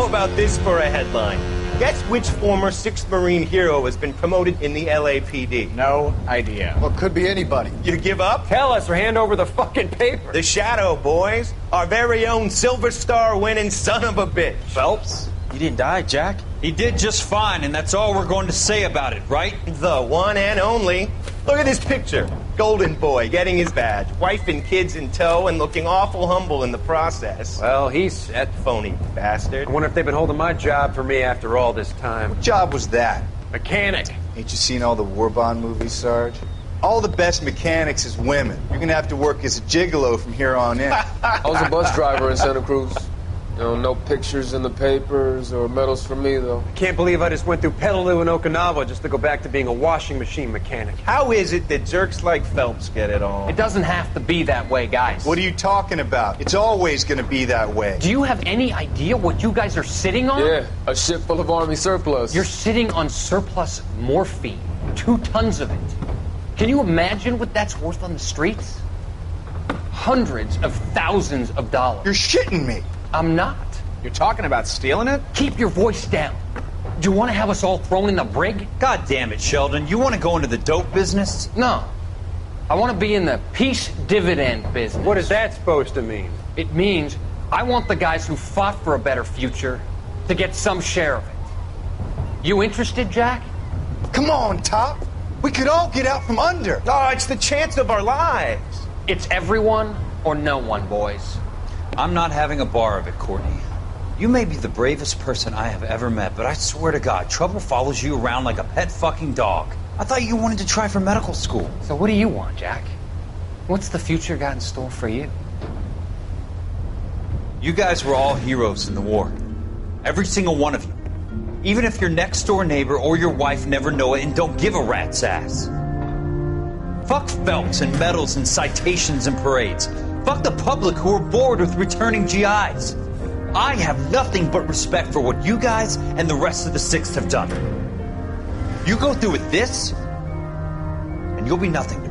How about this for a headline? Guess which former 6th Marine hero has been promoted in the LAPD? No idea. Well, could be anybody. You give up? Tell us or hand over the fucking paper. The Shadow, boys. Our very own Silver Star winning son of a bitch. Phelps, you didn't die, Jack. He did just fine, and that's all we're going to say about it, right? The one and only. Look at this picture. Golden boy getting his badge, wife and kids in tow, and looking awful humble in the process. Well, he's set. Phony bastard. I wonder if they've been holding my job for me after all this time. What job was that? Mechanic. Ain't you seen all the war bond movies, Sarge? All the best mechanics is women. You're gonna have to work as a gigolo from here on in. I was a bus driver in Santa Cruz. You know, no pictures in the papers or medals for me, though. I can't believe I just went through Petaloo and Okinawa just to go back to being a washing machine mechanic. How is it that jerks like Phelps get it all? It doesn't have to be that way, guys. What are you talking about? It's always gonna be that way. Do you have any idea what you guys are sitting on? Yeah, a ship full of Army surplus. You're sitting on surplus morphine. 2 tons of it. Can you imagine what that's worth on the streets? Hundreds of thousands of dollars. You're shitting me. I'm not. You're talking about stealing it? Keep your voice down. Do you want to have us all thrown in the brig? God damn it, Sheldon. You want to go into the dope business? No. I want to be in the peace dividend business. What is that supposed to mean? It means I want the guys who fought for a better future to get some share of it. You interested, Jack? Come on, Top. We could all get out from under. Oh, it's the chance of our lives. It's everyone or no one, boys. I'm not having a bar of it, Courtney. You may be the bravest person I have ever met, but I swear to God, trouble follows you around like a pet fucking dog. I thought you wanted to try for medical school. So what do you want, Jack? What's the future got in store for you? You guys were all heroes in the war. Every single one of you. Even if your next door neighbor or your wife never know it and don't give a rat's ass. Fuck Phelps and medals and citations and parades. Fuck the public who are bored with returning GIs. I have nothing but respect for what you guys and the rest of the 6th have done. You go through with this, and you'll be nothing to me.